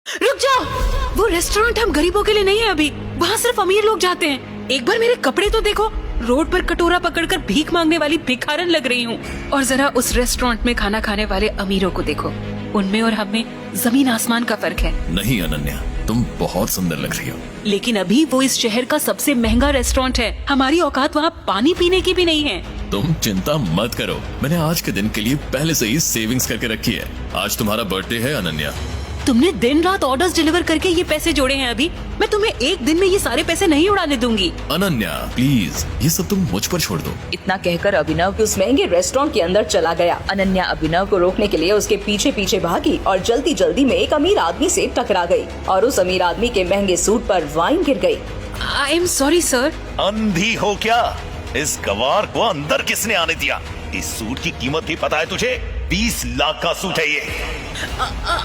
रुक जाओ, वो रेस्टोरेंट हम गरीबों के लिए नहीं है अभी, वहाँ सिर्फ अमीर लोग जाते हैं। एक बार मेरे कपड़े तो देखो, रोड पर कटोरा पकड़कर भीख मांगने वाली भिखारन लग रही हूँ। और जरा उस रेस्टोरेंट में खाना खाने वाले अमीरों को देखो, उनमें और हमें जमीन आसमान का फर्क है। नहीं अनन्या, तुम बहुत सुंदर लग रही हो। लेकिन अभी वो इस शहर का सबसे महंगा रेस्टोरेंट है, हमारी औकात वहाँ पानी पीने की भी नहीं है। तुम चिंता मत करो, मैंने आज के दिन के लिए पहले से ही सेविंग्स करके रखी है। आज तुम्हारा बर्थडे है अनन्या। तुमने दिन रात ऑर्डर्स डिलीवर करके ये पैसे जोड़े हैं अभी, मैं तुम्हें एक दिन में ये सारे पैसे नहीं उड़ाने दूंगी। अनन्या प्लीज, ये सब तुम मुझ पर छोड़ दो। इतना कहकर अभिनव उस महंगे रेस्टोरेंट के अंदर चला गया। अनन्या अभिनव को रोकने के लिए उसके पीछे पीछे भागी और जल्दी जल्दी में एक अमीर आदमी से टकरा गई और उस अमीर आदमी के महंगे सूट पर वाइन गिर गई। I am sorry sir. अंधी हो क्या? इस गवार को अंदर किसने आने दिया? इस सूट की कीमत भी पता है तुझे? 20 लाख का सूट है ये।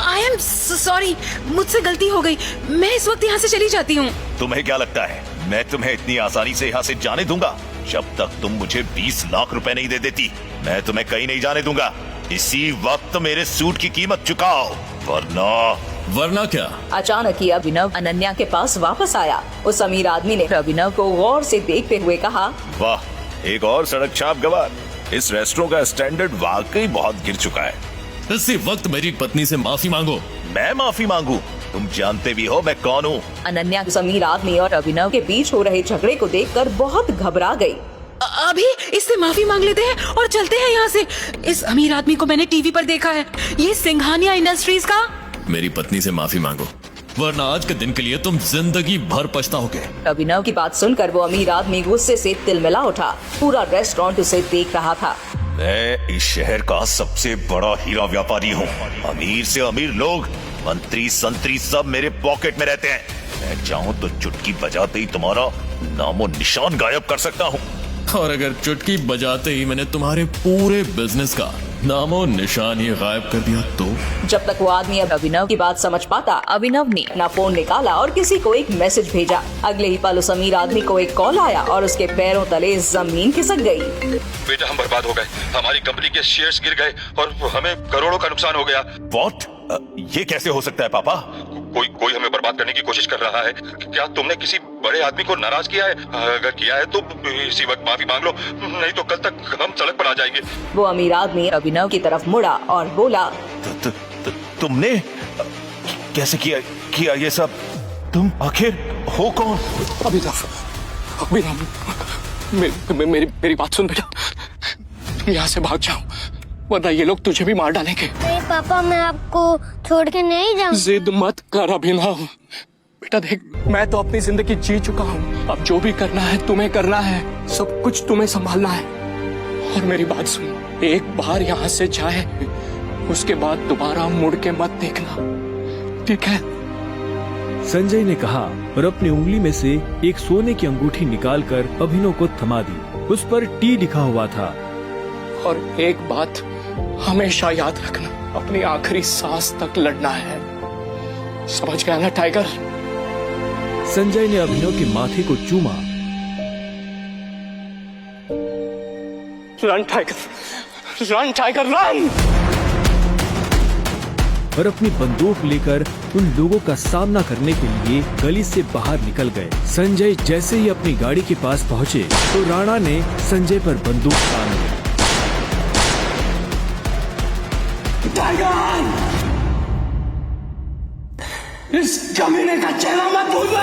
आई एम सॉरी, मुझसे गलती हो गई, मैं इस वक्त यहाँ से चली जाती हूँ। तुम्हें क्या लगता है मैं तुम्हें इतनी आसानी से यहाँ से जाने दूंगा? जब तक तुम मुझे 20 लाख रुपए नहीं दे देती, मैं तुम्हें कहीं नहीं जाने दूंगा। इसी वक्त मेरे सूट की कीमत चुकाओ, वरना क्या? अचानक ही अभिनव अनन्या के पास वापस आया। उस अमीर आदमी ने अभिनव को गौर से देखते हुए कहा, वाह, एक और सड़क छाप गवार। इस रेस्टोरेंट का स्टैंडर्ड वाकई बहुत गिर चुका है। इसी वक्त मेरी पत्नी से माफी मांगो। मैं माफी मांगू? तुम जानते भी हो मैं कौन हूँ। अनन्या उस अमीर आदमी और अभिनव के बीच हो रहे झगड़े को देखकर बहुत घबरा गई। अभी इससे माफी मांग लेते हैं और चलते हैं यहाँ से। इस अमीर आदमी को मैंने टीवी पर देखा है, ये सिंघानिया इंडस्ट्रीज का। मेरी पत्नी से माफी मांगो, वरना आज के दिन के लिए तुम जिंदगी भर पछताओगे। अभिनव की बात सुनकर वो अमीर आदमी गुस्से से तिलमिला उठा। पूरा रेस्टोरेंट उसे देख रहा था। मैं इस शहर का सबसे बड़ा हीरा व्यापारी हूँ। अमीर से अमीर लोग, मंत्री संतरी सब मेरे पॉकेट में रहते हैं। मैं चाहूँ तो चुटकी बजाते ही तुम्हारा नामो निशान गायब कर सकता हूँ। और अगर चुटकी बजाते ही मैंने तुम्हारे पूरे बिजनेस का नामो निशान ही गायब कर दिया तो? जब तक वो आदमी अभिनव की बात समझ पाता, अभिनव ने अपना फोन निकाला और किसी को एक मैसेज भेजा। अगले ही पल उस अमीर आदमी को एक कॉल आया और उसके पैरों तले जमीन खिसक गई। बेटा हम बर्बाद हो गए, हमारी कंपनी के शेयर्स गिर गए और हमें करोड़ों का नुकसान हो गया। What? ये कैसे हो सकता है पापा? कोई हमें बर्बाद करने की कोशिश कर रहा है। क्या तुमने किसी बड़े आदमी को नाराज किया है? अगर किया है तो इसी वक्त माफी मांग लो, नहीं तो कल तक हम सड़क पर आ जाएंगे। वो अमीर आदमी अभिनव की तरफ मुड़ा और बोला, तुमने कैसे किया ये सब? तुम आखिर हो कौन? अभिनव, मेरी बात सुन बेटा, यहाँ से भाग जाओ वरना ये लोग तुझे भी मार डालेंगे। अरे पापा, मैं आपको छोड़ के नहीं जाऊँ। जिद मत कर अभिनव। बेटा देख, मैं तो अपनी जिंदगी जी चुका हूँ, अब जो भी करना है तुम्हें करना है, सब कुछ तुम्हें संभालना है। और मेरी बात सुन, एक बार यहाँ से जाए उसके बाद दोबारा मुड़ के मत देखना, ठीक है? संजय ने कहा और अपनी उंगली में से एक सोने की अंगूठी निकालकर अभिनव को थमा दी। उस पर टी लिखा हुआ था। और एक बात हमेशा याद रखना, अपनी आखिरी सांस तक लड़ना है, समझ गया ना टाइगर? संजय ने अभिनव के माथे को चूमा। Run tiger, run tiger run! और अपनी बंदूक लेकर उन लोगों का सामना करने के लिए गली से बाहर निकल गए। संजय जैसे ही अपनी गाड़ी के पास पहुँचे तो राणा ने संजय पर बंदूक तान दी। टाइगर! इस कमीने का चेहरा मत भूलना।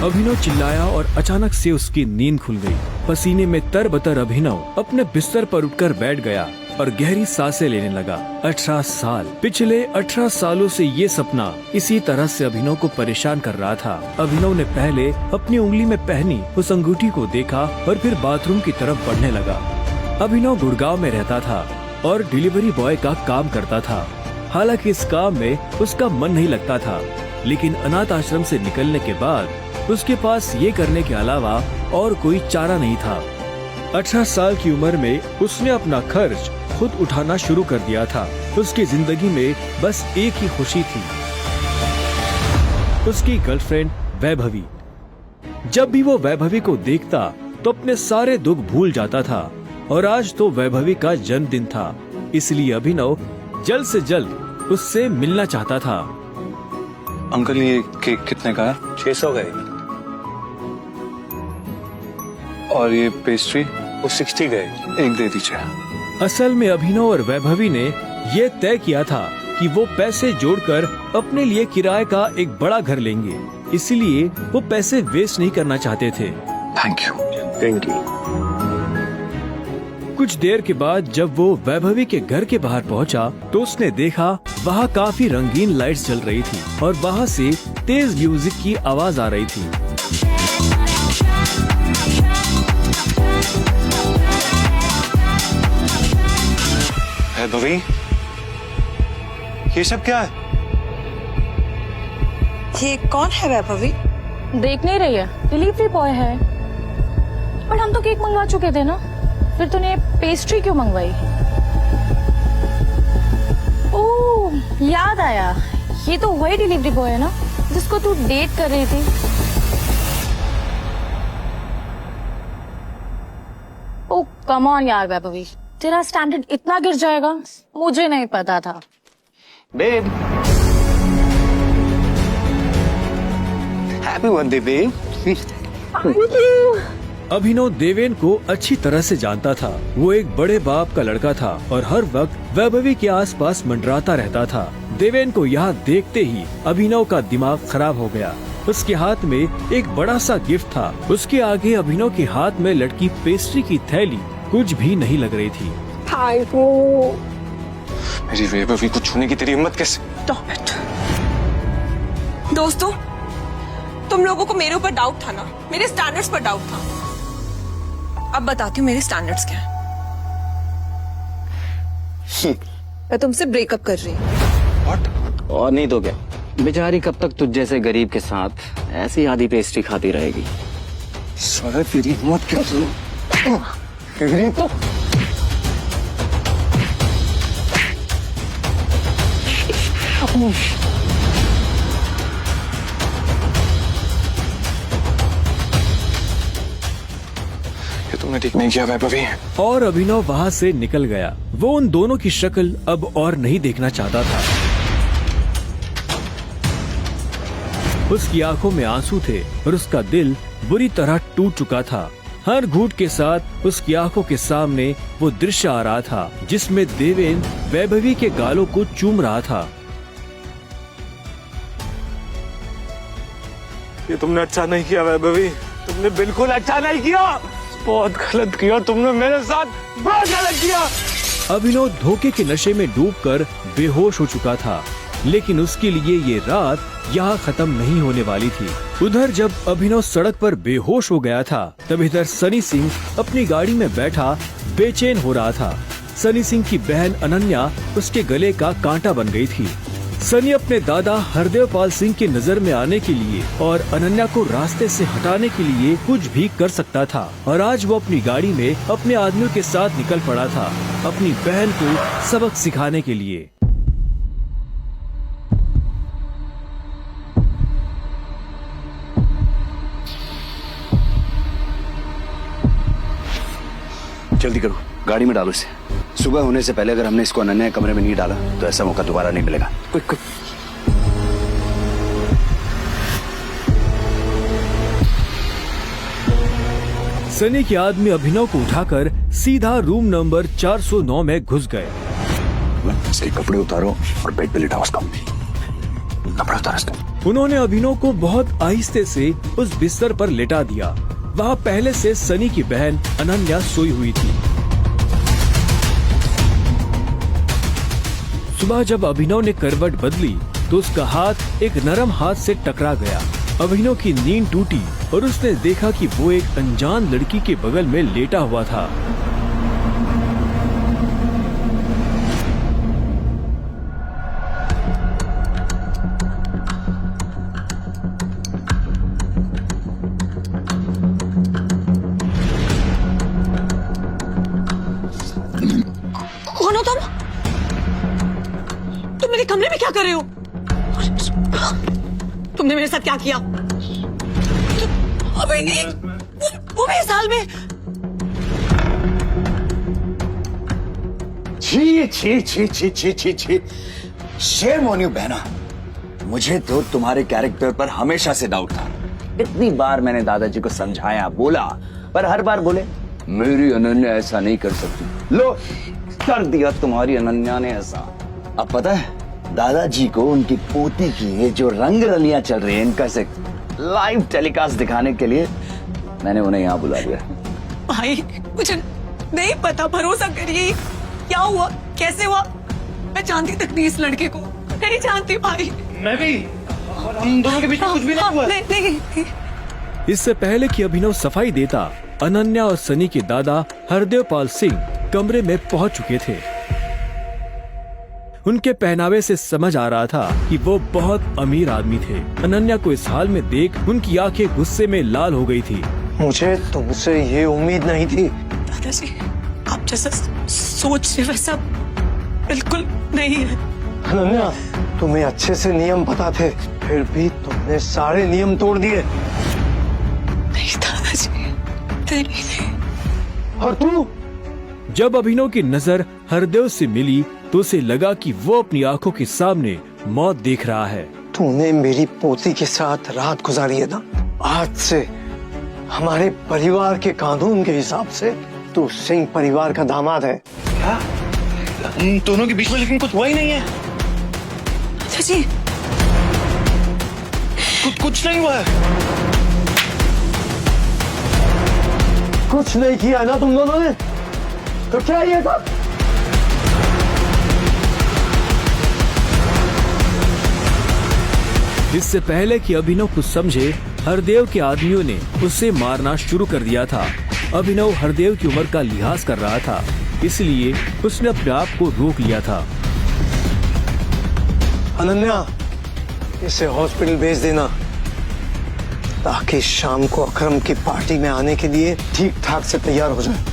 अभिनव चिल्लाया और अचानक से उसकी नींद खुल गई। पसीने में तरबतर अभिनव अपने बिस्तर पर उठकर बैठ गया और गहरी सांसें लेने लगा। 18 साल, पिछले 18 सालों से ये सपना इसी तरह से अभिनव को परेशान कर रहा था। अभिनव ने पहले अपनी उंगली में पहनी उस अंगूठी को देखा और फिर बाथरूम की तरफ बढ़ने लगा। अभिनव गुड़गांव में रहता था और डिलीवरी बॉय का काम करता था। हालांकि इस काम में उसका मन नहीं लगता था, लेकिन अनाथ आश्रम से निकलने के बाद उसके पास ये करने के अलावा और कोई चारा नहीं था। 18 साल की उम्र में उसने अपना खर्च खुद उठाना शुरू कर दिया था। उसकी जिंदगी में बस एक ही खुशी थी, उसकी गर्लफ्रेंड वैभवी। जब भी वो वैभवी को देखता तो अपने सारे दुख भूल जाता था और आज तो वैभवी का जन्मदिन था, इसलिए अभिनव जल्द से जल्द उससे मिलना चाहता था। अंकल ये केक कितने का है? 600 गए। और ये पेस्ट्री? वो 60 गए। एक दे दीजिए। असल में अभिनव और वैभवी ने ये तय किया था कि वो पैसे जोड़कर अपने लिए किराए का एक बड़ा घर लेंगे, इसलिए वो पैसे वेस्ट नहीं करना चाहते थे। Thank you. Thank you. कुछ देर के बाद जब वो वैभवी के घर के बाहर पहुंचा तो उसने देखा वहाँ काफी रंगीन लाइट्स जल रही थी और वहाँ से तेज म्यूजिक की आवाज आ रही थी। वैभवी, ये सब क्या है? ये कौन है वैभवी? देख नहीं रही है, डिलीवरी बॉय है। पर हम तो केक मंगवा चुके थे ना, फिर तूने पेस्ट्री क्यों मंगवाई? ओह, याद आया, ये तो वही डिलीवरी बॉय है ना जिसको तू डेट कर रही थी। ओह कम ऑन यार वैभवी, तेरा स्टैंडर्ड इतना गिर जाएगा मुझे नहीं पता था। Babe, happy birthday babe. Abhinav Deven को अच्छी तरह से जानता था। वो एक बड़े बाप का लड़का था और हर वक्त वैभवी के आसपास मंडराता रहता था। देवेन को यहाँ देखते ही अभिनव का दिमाग खराब हो गया। उसके हाथ में एक बड़ा सा गिफ्ट था, उसके आगे अभिनव के हाथ में लटकी पेस्ट्री की थैली कुछ भी नहीं लग रही थी। मेरी वैभवी को छूने की तेरी हिम्मत कैसे? Stop it. दोस्तों, तुम लोगों को मेरे ऊपर डाउट था ना, मेरे स्टैंडर्ड्स पर डाउट था। अब बताती हूँ मेरे स्टैंडर्ड्स क्या है। मैं तुमसे ब्रेकअप कर रही हूँ। और नहीं तो क्या, बेचारी कब तक तुझ जैसे गरीब के साथ ऐसी आधी पेस्ट्री खाती रहेगी। साला तेरी हिम्मत कैसे? तो ये तुमने ठीक नहीं किया वैभवी। और अभिनव वहाँ से निकल गया। वो उन दोनों की शक्ल अब और नहीं देखना चाहता था। उसकी आंखों में आंसू थे और उसका दिल बुरी तरह टूट चुका था। हर घूंट के साथ उसकी आंखों के सामने वो दृश्य आ रहा था जिसमें देवेन वैभवी के गालों को चूम रहा था। ये तुमने अच्छा नहीं किया वैभवी, तुमने बिल्कुल अच्छा नहीं किया। बहुत गलत किया तुमने मेरे साथ, बहुत गलत किया। अभिनव धोखे के नशे में डूबकर बेहोश हो चुका था, लेकिन उसके लिए ये रात यहाँ खत्म नहीं होने वाली थी। उधर जब अभिनव सड़क पर बेहोश हो गया था, तब इधर सनी सिंह अपनी गाड़ी में बैठा बेचैन हो रहा था। सनी सिंह की बहन अनन्या उसके गले का कांटा बन गई थी। सनी अपने दादा हरदेवपाल सिंह की नजर में आने के लिए और अनन्या को रास्ते से हटाने के लिए कुछ भी कर सकता था, और आज वो अपनी गाड़ी में अपने आदमियों के साथ निकल पड़ा था अपनी बहन को सबक सिखाने के लिए। जल्दी करो, गाड़ी में डालो इसे। सुबह होने से पहले अगर हमने इसको अनन्या कमरे में नहीं डाला तो ऐसा मौका दोबारा नहीं मिलेगा। Quick quick. सनी के आदमी अभिनव को उठाकर सीधा रूम नंबर 409 में घुस गए। इसके कपड़े उतारो और बेड पे लिटाओ उसको। कपड़े उतारो इसके। उन्होंने अभिनव को बहुत आहिस्ते से उस बिस्तर पर लेटा दिया। वहाँ पहले से सनी की बहन अनन्या सोई हुई थी। सुबह जब अभिनव ने करवट बदली तो उसका हाथ एक नरम हाथ से टकरा गया। अभिनव की नींद टूटी और उसने देखा कि वो एक अनजान लड़की के बगल में लेटा हुआ था। कौन हो तुम? तुम मेरे कमरे में क्या कर रहे हो? तुमने मेरे साथ क्या किया? अबे नहीं, वो भी साल में। छी छी छी छी छी छी छी, शेम ऑन यू बहना। मुझे तो तुम्हारे कैरेक्टर पर हमेशा से डाउट था। इतनी बार मैंने दादाजी को समझाया, बोला, पर हर बार बोले मेरी अनन्या ऐसा नहीं कर सकती। लो, कर दिया तुम्हारी अनन्या ने ऐसा। अब पता है दादाजी को उनकी पोती की ये जो रंग रलियां चल रही है, इनका से लाइव टेलीकास्ट दिखाने के लिए मैंने उन्हें यहाँ बुला लिया। भाई मुझे नहीं पता, भरोसा करिए। क्या हुआ, कैसे हुआ, मैं जानती तक नहीं इस लड़के को, नहीं जानती भाई। मैं भी, हम दोनों के बीच में कुछ भी नहीं हुआ। नहीं। इससे पहले कि अभिनव सफाई देता, अनन्या और सनी के दादा हरदेव पाल सिंह कमरे में पहुंच चुके थे। उनके पहनावे से समझ आ रहा था कि वो बहुत अमीर आदमी थे। अनन्या को इस हाल में देख उनकी आंखें गुस्से में लाल हो गई थी। मुझे तुमसे ये उम्मीद नहीं थी। दादाजी, आप जैसा सोच रहे वैसा बिल्कुल नहीं है। अनन्या, तुम्हें अच्छे से नियम पता थे, फिर भी तुमने सारे नियम तोड़ दिए। नहीं दादाजी, नहीं। और तू? जब अभिनव की नजर हरदेव से मिली तो उसे लगा कि वो अपनी आंखों के सामने मौत देख रहा है। तूने मेरी पोती के साथ रात गुजारी है ना, आज से हमारे परिवार के कानून के हिसाब से तू सिंह परिवार का दामाद है। क्या? हम दोनों के बीच में लेकिन कुछ हुआ ही नहीं है। दादाजी, कुछ नहीं हुआ है। कुछ नहीं किया ना तुम दोनों ने, तो क्या ये था? इससे पहले कि अभिनव कुछ समझे, हरदेव के आदमियों ने उसे मारना शुरू कर दिया था। अभिनव हरदेव की उम्र का लिहाज कर रहा था, इसलिए उसने अपने आप को रोक लिया था। अनन्या, इसे हॉस्पिटल भेज देना ताकि शाम को अकरम की पार्टी में आने के लिए ठीक ठाक से तैयार हो जाए।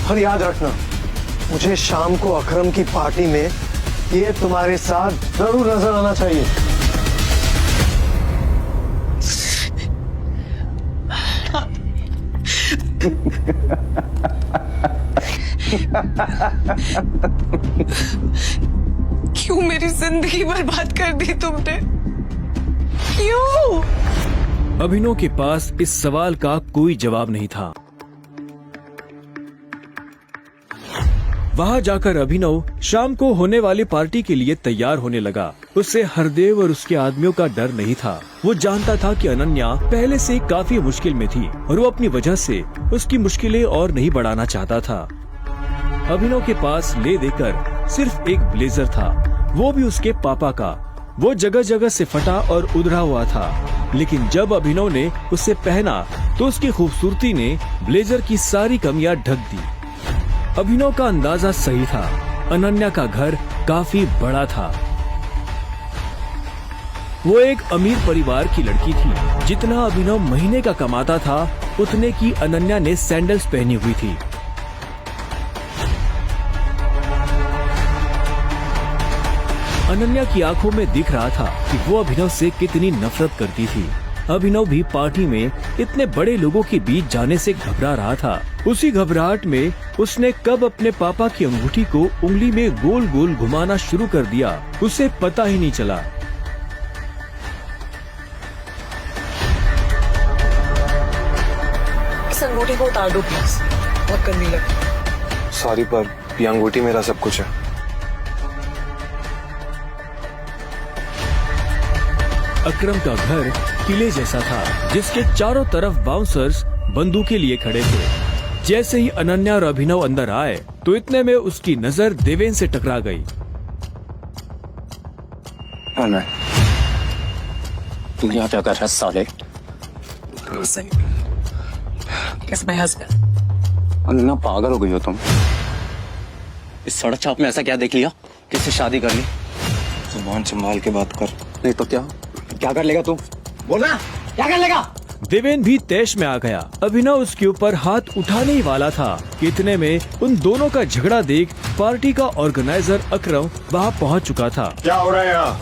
और याद रखना, मुझे शाम को अकरम की पार्टी में ये तुम्हारे साथ जरूर नजर आना चाहिए। क्यों मेरी जिंदगी बर्बाद कर दी तुमने? क्यों? अभिनव के पास इस सवाल का कोई जवाब नहीं था। वहां जाकर अभिनव शाम को होने वाली पार्टी के लिए तैयार होने लगा। उससे हरदेव और उसके आदमियों का डर नहीं था। वो जानता था कि अनन्या पहले से काफी मुश्किल में थी और वो अपनी वजह से उसकी मुश्किलें और नहीं बढ़ाना चाहता था। अभिनव के पास ले देकर सिर्फ एक ब्लेजर था, वो भी उसके पापा का। वो जगह जगह से फटा और उधड़ा हुआ था, लेकिन जब अभिनव ने उसे पहना तो उसकी खूबसूरती ने ब्लेजर की सारी कमियां ढक दी। अभिनव का अंदाजा सही था, अनन्या का घर काफी बड़ा था। वो एक अमीर परिवार की लड़की थी। जितना अभिनव महीने का कमाता था, उतने की अनन्या ने सैंडल्स पहनी हुई थी। अनन्या की आंखों में दिख रहा था कि वो अभिनव से कितनी नफरत करती थी। अभिनव भी पार्टी में इतने बड़े लोगों के बीच जाने से घबरा रहा था। उसी घबराहट में उसने कब अपने पापा की अंगूठी को उंगली में गोल गोल घुमाना शुरू कर दिया, उसे पता ही नहीं चला। इस अंगूठी को उतार दो प्लीज, बहुत गंदी लगी। सॉरी, पर ये अंगूठी मेरा सब कुछ है। अकरम का घर किले जैसा था, जिसके चारों तरफ बाउंसर्स बंदूकें लिए खड़े थे। जैसे ही अनन्या और अभिनव अंदर आए तो इतने में उसकी नजर देवेन से टकरा गई। तुम यहाँ क्या कर रहा है साले? अनन्या, पागल हो गई हो तुम? इस सड़क छाप में ऐसा क्या देख लिया किससे शादी कर ली? जुबान संभाल के बात कर, नहीं तो क्या कर लेगा तू? बोलना, क्या कर लेगा? देवेन भी तैश में आ गया। अभिनव उसके ऊपर हाथ उठाने ही वाला था कि इतने में उन दोनों का झगड़ा देख पार्टी का ऑर्गेनाइजर अकरम वहां पहुंच चुका था। क्या हो रहा है यहाँ?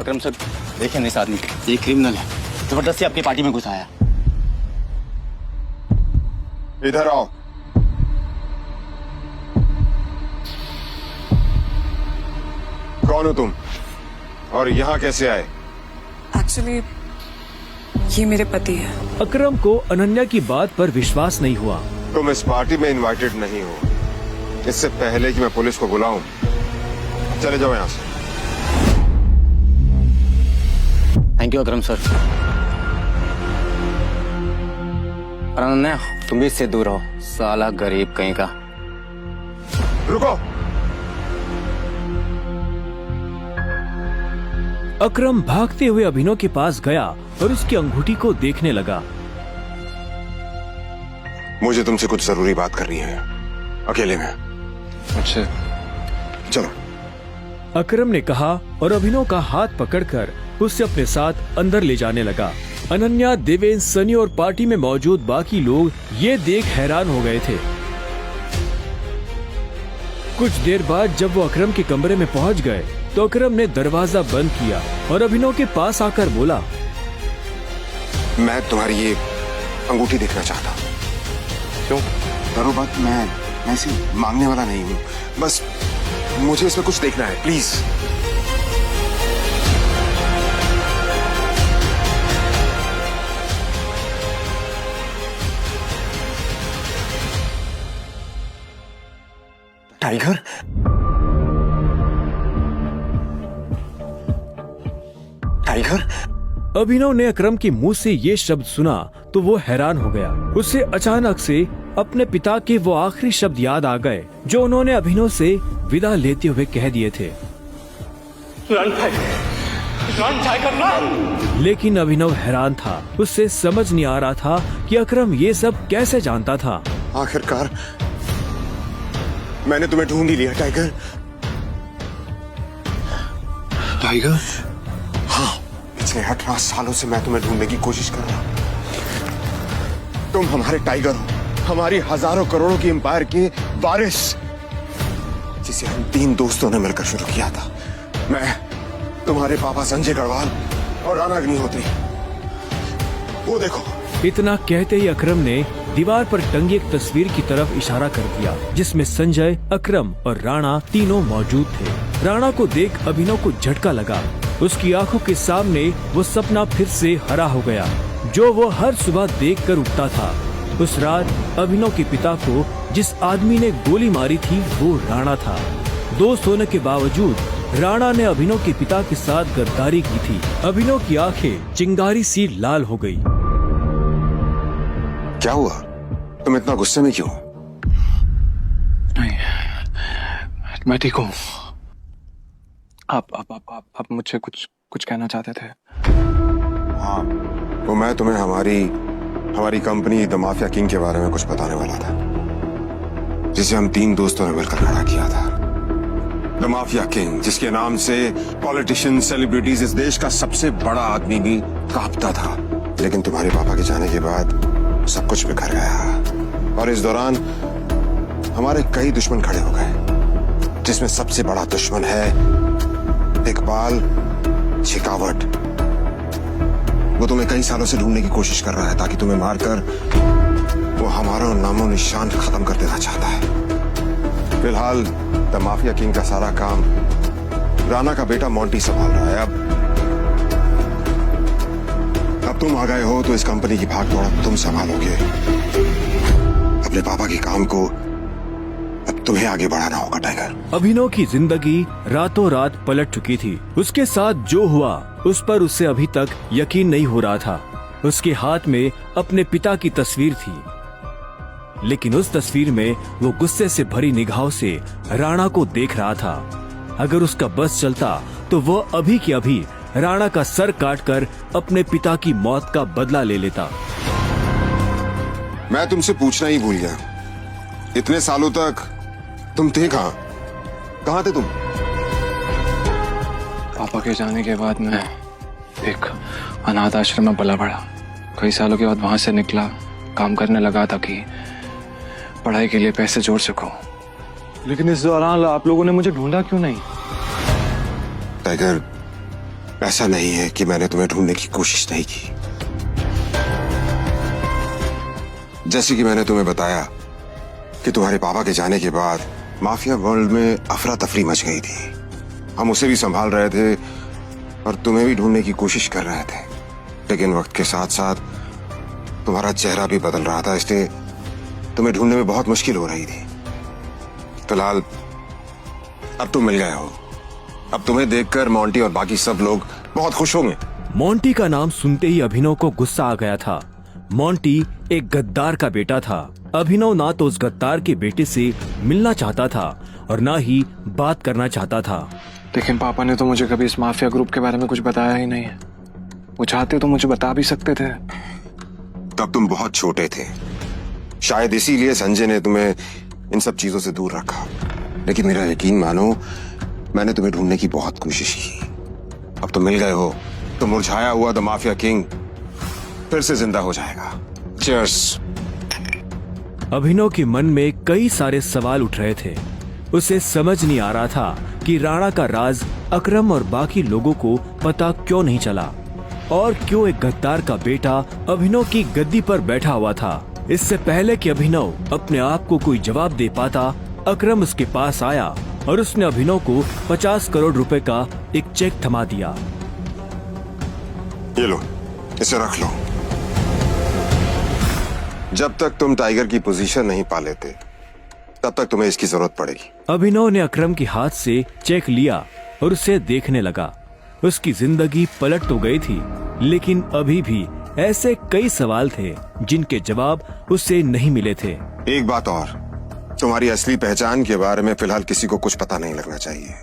अकरम सर देखिए इस आदमी को, ये क्रिमिनल है, जबरदस्ती आपकी पार्टी में घुसाया। इधर आओ। कौन हो तुम और यहाँ कैसे आए? एक्चुअली ये मेरे पति है। अकरम को अनन्या की बात पर विश्वास नहीं हुआ। तुम इस पार्टी में इनवाइटेड नहीं हो। इससे पहले कि मैं पुलिस को बुलाऊं, चले जाओ यहाँ से। Thank you Akram sir. और अनन्या तुम भी इससे दूर रहो, साला गरीब कहीं का। रुको। अकरम भागते हुए अभिनव के पास गया और उसकी अंगूठी को देखने लगा। मुझे तुमसे कुछ जरूरी बात करनी है, अकेले में। अच्छा चलो। अकरम ने कहा और अभिनव का हाथ पकड़कर उसे अपने साथ अंदर ले जाने लगा। अनन्या, देवेंद्र, सनी और पार्टी में मौजूद बाकी लोग ये देख हैरान हो गए थे। कुछ देर बाद जब वो अकरम के कमरे में पहुंच गए तो अकरम ने दरवाजा बंद किया और अभिनव के पास आकर बोला, मैं तुम्हारी ये अंगूठी देखना चाहता हूँ। क्यों? करो बात, मैं ऐसे मांगने वाला नहीं हूँ, बस मुझे इसमें कुछ देखना है, प्लीज। टाइगर? टाइगर? अभिनव ने अकरम के मुंह से ये शब्द सुना तो वो हैरान हो गया। उसे अचानक से अपने पिता के वो आखिरी शब्द याद आ गए जो उन्होंने अभिनव से विदा लेते हुए कह दिए थे। लेकिन अभिनव हैरान था, उससे समझ नहीं आ रहा था कि अकरम ये सब कैसे जानता था। आखिरकार मैंने तुम्हें ढूंढ ही लिया टाइगर। टाइगर? हाँ, पिछले 18 सालों से मैं तुम्हें ढूंढने की कोशिश कर रहा हूं। तुम हमारे टाइगर हो, हमारी हजारों करोड़ों की एम्पायर के वारिस, जिसे हम 3 दोस्तों ने मिलकर शुरू किया था। मैं, तुम्हारे पापा संजय गढ़वाल और राणा अग्निहोत्री। वो देखो। इतना कहते ही अकरम ने दीवार पर टंगी एक तस्वीर की तरफ इशारा कर दिया जिसमें संजय, अकरम और राणा तीनों मौजूद थे। राणा को देख अभिनव को झटका लगा। उसकी आंखों के सामने वो सपना फिर से हरा हो गया जो वो हर सुबह देखकर उठता था। उस रात अभिनव के पिता को जिस आदमी ने गोली मारी थी वो राणा था। दोस्त होने के बावजूद राणा ने अभिनव के पिता के साथ गद्दारी की थी। अभिनव की आंखें चिंगारी सी लाल हो गई। क्या हुआ? तुम इतना गुस्से में क्यों? नहीं, मैं ठीक हूँ। आप मुझसे कुछ कहना चाहते थे? हाँ, वो मैं तुम्हें हमारी कंपनी द माफिया किंग के बारे में कुछ बताने वाला था, जिसे हम 3 दोस्तों ने मिलकर खड़ा किया था। द माफिया किंग, जिसके नाम से पॉलिटिशियन, सेलिब्रिटीज, इस देश का सबसे बड़ा आदमी भी कांपता था। लेकिन तुम्हारे पापा के जाने के बाद सब कुछ बिखर गया और इस दौरान हमारे कई दुश्मन खड़े हो गए, जिसमें सबसे बड़ा दुश्मन है इकबाल शेखावत। वो तुम्हें कई सालों से ढूंढने की कोशिश कर रहा है ताकि तुम्हें मारकर वो हमारा नामो निशान खत्म कर देना चाहता है। फिलहाल द माफिया किंग का सारा काम राणा का बेटा मोंटी संभाल रहा है। अब तुम आ गए हो तो इस कंपनी की भाग दौड़ तुम संभालोगे। अपने पापा के काम को अब तुम्हें आगे बढ़ाना होगा टाइगर। अभिनव की जिंदगी रातों रात पलट चुकी थी। उसके साथ जो हुआ उस पर उसे अभी तक यकीन नहीं हो रहा था। उसके हाथ में अपने पिता की तस्वीर थी, लेकिन उस तस्वीर में वो गुस्से से भरी निगाहों से राणा को देख रहा था। अगर उसका बस चलता तो वो अभी के अभी राणा का सर काटकर अपने पिता की मौत का बदला ले लेता। मैं तुमसे पूछना ही भूल गया, इतने सालों तक तुम थे कहाँ? कहाँ थे तुम? पापा के जाने के बाद मैं एक अनाथ आश्रम में पला बढ़ा। कई सालों के बाद वहां से निकला, काम करने लगा ताकि पढ़ाई के लिए पैसे जोड़ सकूं। लेकिन इस दौरान आप लोगों ने मुझे ढूंढा क्यों नहीं? टाइगर, ऐसा नहीं है कि मैंने तुम्हें ढूंढने की कोशिश नहीं की। जैसे कि मैंने तुम्हें बताया कि तुम्हारे पापा के जाने के बाद माफिया वर्ल्ड में अफरा तफरी मच गई थी। हम उसे भी संभाल रहे थे और तुम्हें भी ढूंढने की कोशिश कर रहे थे, लेकिन वक्त के साथ साथ तुम्हारा चेहरा भी बदल रहा था, इसलिए तुम्हें ढूंढने में बहुत मुश्किल हो रही थी। फिलहाल अब तुम मिल गए हो। अब तुम्हें देखकर मोंटी और बाकी सब लोग बहुत खुश होंगे। मोंटी का नाम सुनते ही अभिनव को गुस्सा आ गया था। मोंटी एक गद्दार का बेटा था। अभिनव ना तो उस गद्दार के बेटे से मिलना चाहता था और ना ही बात करना चाहता था। लेकिन पापा ने तो मुझे कभी इस माफिया ग्रुप के बारे में कुछ बताया ही नहीं है। वो चाहते तो मुझे बता भी सकते थे। तब तुम बहुत छोटे थे, शायद इसीलिए संजय ने तुम्हें इन सब चीजों से दूर रखा। लेकिन मेरा यकीन मानो, मैंने तुम्हें ढूंढने की बहुत कोशिश की। अब तुम मिल गए हो तो मुरझाया हुआ द माफिया किंग फिर से जिंदा हो जाएगा। चीयर्स। अभिनव के मन में कई सारे सवाल उठ रहे थे। उसे समझ नहीं आ रहा था कि राणा का राज अकरम और बाकी लोगों को पता क्यों नहीं चला और क्यों एक गद्दार का बेटा अभिनव की गद्दी पर बैठा हुआ था। इससे पहले कि अभिनव अपने आप को कोई जवाब दे पाता, अकरम उसके पास आया और उसने अभिनव को 50 करोड़ रुपए का एक चेक थमा दिया। ये लो, इसे रख लो। जब तक तुम टाइगर की पोजीशन नहीं पा लेते, तब तक तुम्हें इसकी जरूरत पड़ेगी। अभिनव ने अकरम के हाथ से चेक लिया और उसे देखने लगा। उसकी जिंदगी पलट तो गई थी, लेकिन अभी भी ऐसे कई सवाल थे जिनके जवाब उसे नहीं मिले थे। एक बात और, तुम्हारी असली पहचान के बारे में फिलहाल किसी को कुछ पता नहीं लगना चाहिए।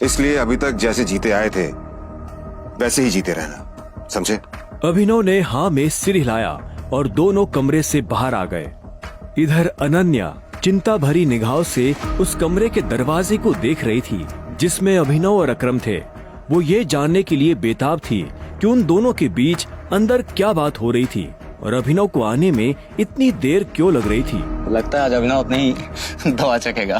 इसलिए अभी तक जैसे जीते आए थे वैसे ही जीते रहना, समझे? अभिनव ने हाँ में सिर हिलाया और दोनों कमरे से बाहर आ गए। इधर अनन्या चिंता भरी निगाहों से उस कमरे के दरवाजे को देख रही थी जिसमें अभिनव और अकरम थे। वो ये जानने के लिए बेताब थी कि उन दोनों के बीच अंदर क्या बात हो रही थी और अभिनव को आने में इतनी देर क्यों लग रही थी। लगता है आज अभिनव अपनी दवा चखेगा।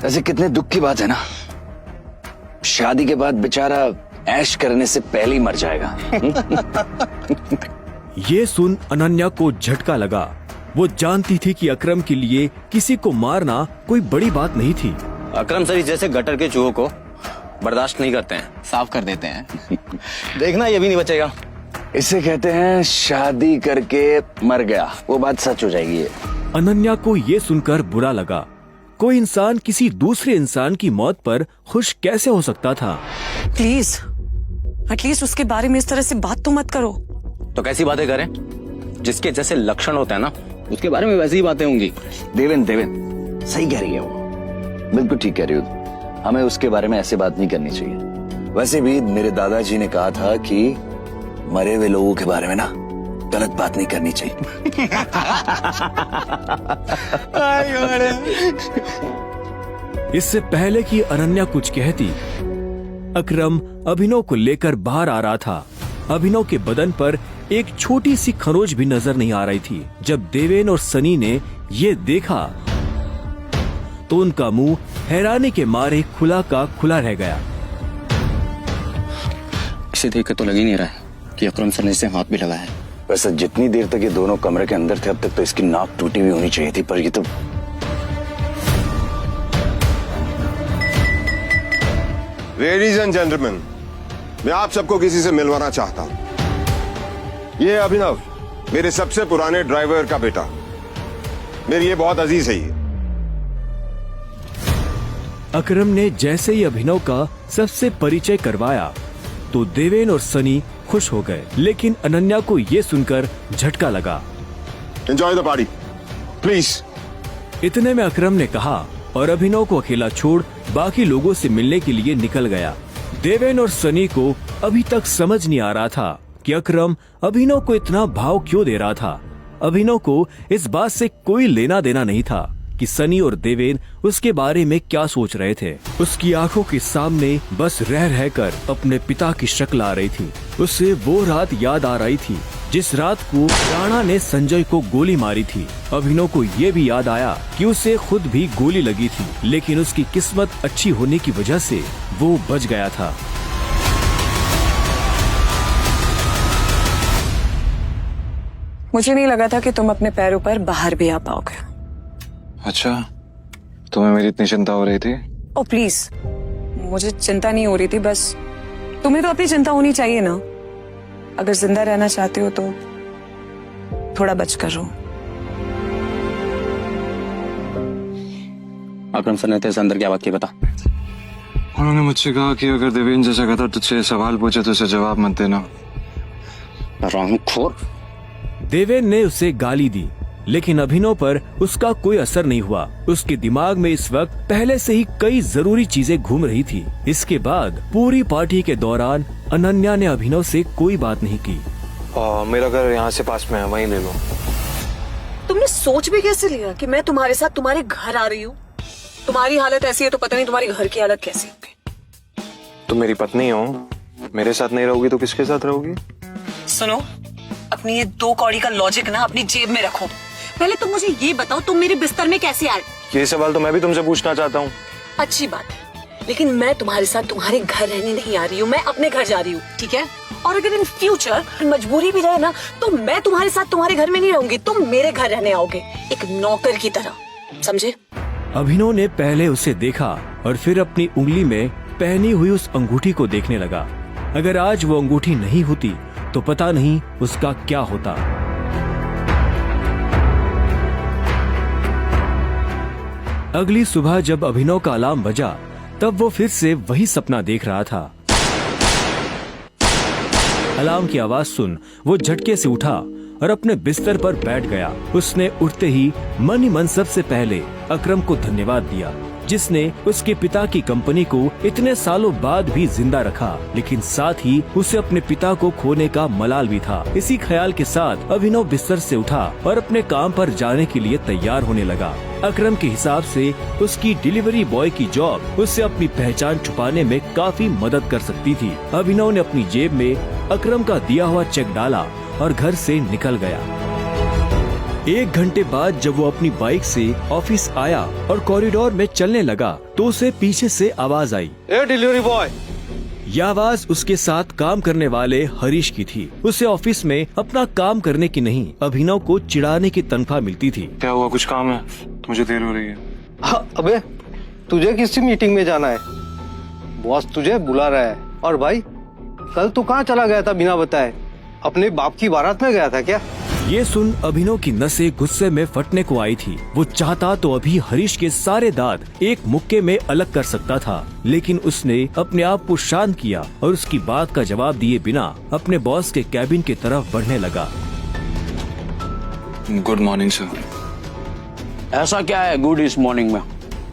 ऐसे कितने दुख की बात है ना, शादी के बाद बेचारा ऐश करने से पहले ही मर जाएगा। ये सुन अनन्या को झटका लगा। वो जानती थी कि अकरम के लिए किसी को मारना कोई बड़ी बात नहीं थी। अकरम सर जैसे गटर के चूहों को बर्दाश्त नहीं करते हैं, साफ कर देते हैं। देखना ये भी नहीं बचेगा। इसे कहते हैं शादी करके मर गया, वो बात सच हो जाएगी। ये अनन्या को ये सुनकर बुरा लगा। कोई इंसान किसी दूसरे इंसान की मौत पर खुश कैसे हो सकता था? प्लीज एटलीस्ट उसके बारे में इस तरह से बात तो मत करो। तो कैसी बातें करें? जिसके जैसे लक्षण होते हैं ना, उसके बारे में वैसी ही बातें होंगी। देवेन सही कह रही है, वो बिल्कुल ठीक कह रही हो। हमें उसके बारे में ऐसे बात नहीं करनी चाहिए। वैसे भी मेरे दादाजी ने कहा था कि मरे हुए लोगों के बारे में ना गलत बात नहीं करनी चाहिए। इससे पहले कि अनन्या कुछ कहती, अकरम अभिनव को लेकर बाहर आ रहा था। अभिनव के बदन पर एक छोटी सी खरोंच भी नजर नहीं आ रही थी। जब देवेन और सनी ने ये देखा तो उनका मुंह हैरानी के मारे खुला का खुला रह गया। इसे देख कर तो लग ही नहीं रहा है कि अकरम सर ने इसे हाथ भी लगाया है। वैसे जितनी देर तक ये दोनों कमरे के अंदर थे, अब तक तो इसकी नाक टूटी हुई होनी चाहिए थी, पर ये तो लेडीज एंड जेंटलमैन, मैं आप सबको किसी से मिलवाना चाहता हूं। ये अभिनव, मेरे सबसे पुराने ड्राइवर का बेटा। मेरी ये बहुत अजीज है। ये अकरम ने जैसे ही अभिनव का सबसे परिचय करवाया तो देवेन और सनी खुश हो गए, लेकिन अनन्या को ये सुनकर झटका लगा। Enjoy the party please. इतने में अकरम ने कहा और अभिनव को अकेला छोड़ बाकी लोगों से मिलने के लिए निकल गया। देवेन और सनी को अभी तक समझ नहीं आ रहा था कि अकरम अभिनव को इतना भाव क्यों दे रहा था। अभिनव को इस बात से कोई लेना देना नहीं था कि सनी और देवेन उसके बारे में क्या सोच रहे थे। उसकी आंखों के सामने बस रह रहकर अपने पिता की शक्ल आ रही थी। उसे वो रात याद आ रही थी जिस रात को राणा ने संजय को गोली मारी थी। अभिनव को ये भी याद आया कि उसे खुद भी गोली लगी थी, लेकिन उसकी किस्मत अच्छी होने की वजह से वो बच गया था। मुझे नहीं लगा था कि तुम अपने पैरों पर बाहर भी आ पाओगे। अच्छा, तुम्हें मेरी इतनी चिंता हो रही थी? ओ प्लीज, मुझे चिंता नहीं हो रही थी, बस तुम्हें तो अपनी चिंता होनी चाहिए ना। अगर जिंदा रहना चाहते हो तो थोड़ा बच कर रहो। अकरम सर ने तेरे से अंदर क्या बात की, बता। उन्होंने मुझसे कहा कि अगर देवेंद्र जैसा कहता तुझसे सवाल पूछे तो उसे जवाब मत देना। रामखोर। देवेन ने उसे गाली दी, लेकिन अभिनव पर उसका कोई असर नहीं हुआ। उसके दिमाग में इस वक्त पहले से ही कई जरूरी चीजें घूम रही थी। इसके बाद पूरी पार्टी के दौरान अनन्या ने अभिनव से कोई बात नहीं की। मेरा घर यहाँ से पास में है, वहीं ले लो। तुमने सोच भी कैसे लिया कि मैं तुम्हारे साथ तुम्हारे घर आ रही हूँ? तुम्हारी हालत ऐसी है तो पता नहीं तुम्हारी घर की हालत कैसी होगी। तुम मेरी पत्नी हो, मेरे साथ नहीं रहोगी तो किसके साथ रहोगी? सुनो, अपनी ये 2 कौड़ी का लॉजिक ना अपनी जेब में रखो। पहले तुम मुझे ये बताओ, तुम मेरे बिस्तर में कैसे आए? ये सवाल तो मैं भी तुमसे पूछना चाहता हूँ। अच्छी बात है, लेकिन मैं तुम्हारे साथ तुम्हारे घर रहने नहीं आ रही हूँ, मैं अपने घर जा रही हूँ, ठीक है? और अगर इन फ्यूचर मजबूरी भी रहे ना तो मैं तुम्हारे साथ तुम्हारे घर में नहीं रहूंगी, तुम मेरे घर रहने आओगे एक नौकर की तरह, समझे? अभिनव ने पहले उसे देखा और फिर अपनी उंगली में पहनी हुई उस अंगूठी को देखने लगा। अगर आज वो अंगूठी नहीं होती तो पता नहीं उसका क्या होता। अगली सुबह जब अभिनव का अलार्म बजा तब वो फिर से वही सपना देख रहा था। अलार्म की आवाज सुन वो झटके से उठा और अपने बिस्तर पर बैठ गया। उसने उठते ही मन सबसे पहले अकरम को धन्यवाद दिया, जिसने उसके पिता की कंपनी को इतने सालों बाद भी जिंदा रखा, लेकिन साथ ही उसे अपने पिता को खोने का मलाल भी था। इसी ख्याल के साथ अभिनव बिस्तर से उठा और अपने काम पर जाने के लिए तैयार होने लगा। अकरम के हिसाब से उसकी डिलीवरी बॉय की जॉब उससे अपनी पहचान छुपाने में काफी मदद कर सकती थी। अभिनव ने अपनी जेब में अकरम का दिया हुआ चेक डाला और घर से निकल गया। 1 घंटे बाद जब वो अपनी बाइक से ऑफिस आया और कॉरिडोर में चलने लगा तो उसे पीछे से आवाज आई, ए डिलीवरी बॉय। यह आवाज उसके साथ काम करने वाले हरीश की थी। उसे ऑफिस में अपना काम करने की नहीं, अभिनव को चिढ़ाने की तनख्वाह मिलती थी। क्या हुआ, कुछ काम है? मुझे देर हो रही है। अबे तुझे किसी मीटिंग में जाना है, बॉस तुझे बुला रहा है। और भाई कल तू कहाँ चला गया था बिना बताए? अपने बाप की बारात में गया था क्या? ये सुन अभिनव की नसें गुस्से में फटने को आई थी। वो चाहता तो अभी हरीश के सारे दांत एक मुक्के में अलग कर सकता था, लेकिन उसने अपने आप को शांत किया और उसकी बात का जवाब दिए बिना अपने बॉस के कैबिन की तरफ बढ़ने लगा। Good morning sir. ऐसा क्या है गुड इस मॉर्निंग में?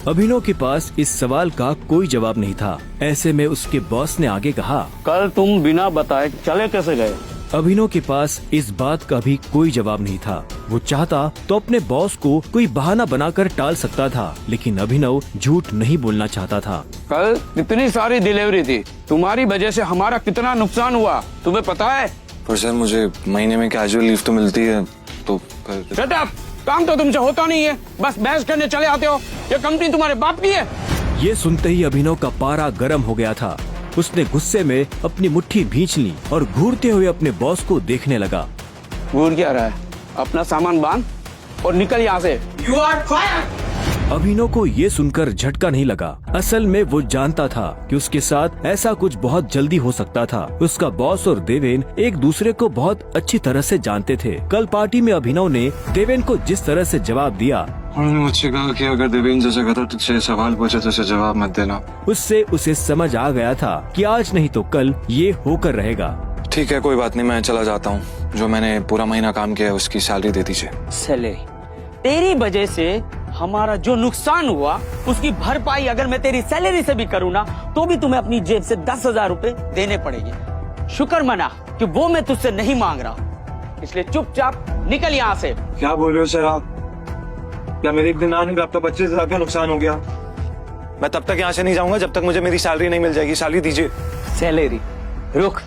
अभिनव के पास इस सवाल का कोई जवाब नहीं था। ऐसे में उसके बॉस ने आगे कहा, कल तुम बिना बताए चले कैसे गए? अभिनव के पास इस बात का भी कोई जवाब नहीं था। वो चाहता तो अपने बॉस को कोई बहाना बनाकर टाल सकता था, लेकिन अभिनव झूठ नहीं बोलना चाहता था। कल इतनी सारी डिलीवरी थी, तुम्हारी वजह से हमारा कितना नुकसान हुआ तुम्हें पता है? पर सर मुझे महीने में कैजुअल लीव तो मिलती है, तो शट अप! काम तो तुमसे होता नहीं है, बस बहस करने चले आते हो। ये कंपनी तुम्हारे बाप की है। ये सुनते ही अभिनव का पारा गर्म हो गया था। उसने गुस्से में अपनी मुट्ठी भींच ली और घूरते हुए अपने बॉस को देखने लगा। घूर क्या रहा है? अपना सामान बांध और निकल यहाँ से। You are fired! अभिनव को ये सुनकर झटका नहीं लगा। असल में वो जानता था कि उसके साथ ऐसा कुछ बहुत जल्दी हो सकता था। उसका बॉस और देवेन एक दूसरे को बहुत अच्छी तरह से जानते थे। कल पार्टी में अभिनव ने देवेन को जिस तरह से जवाब दिया, उन्होंने मुझसे कहा कि अगर देवेंद्र जैसा कहता तुझसे सवाल पूछे तो उसे जवाब मत देना। उससे उसे समझ आ गया था कि आज नहीं तो कल ये होकर रहेगा। ठीक है, कोई बात नहीं, मैं चला जाता हूँ। जो मैंने पूरा महीना काम किया है उसकी सैलरी दे दीजिए। सैलरी? तेरी वजह से हमारा जो नुकसान हुआ उसकी भरपाई अगर मैं तेरी सैलरी से भी करूँ ना तो भी तुम्हें अपनी जेब से 10,000 रुपए देने पड़ेंगे। शुक्र मना कि वो मैं तुझसे नहीं मांग रहा, इसलिए चुपचाप निकल यहाँ से। क्या बोल रहे हो सर आप? क्या मेरे एक दिन आने का 25,000 का नुकसान हो गया? मैं तब तक यहाँ से नहीं जाऊंगा जब तक मुझे मेरी सैलरी नहीं मिल जाएगी। सैलरी दीजिए। सैलरी? रुक,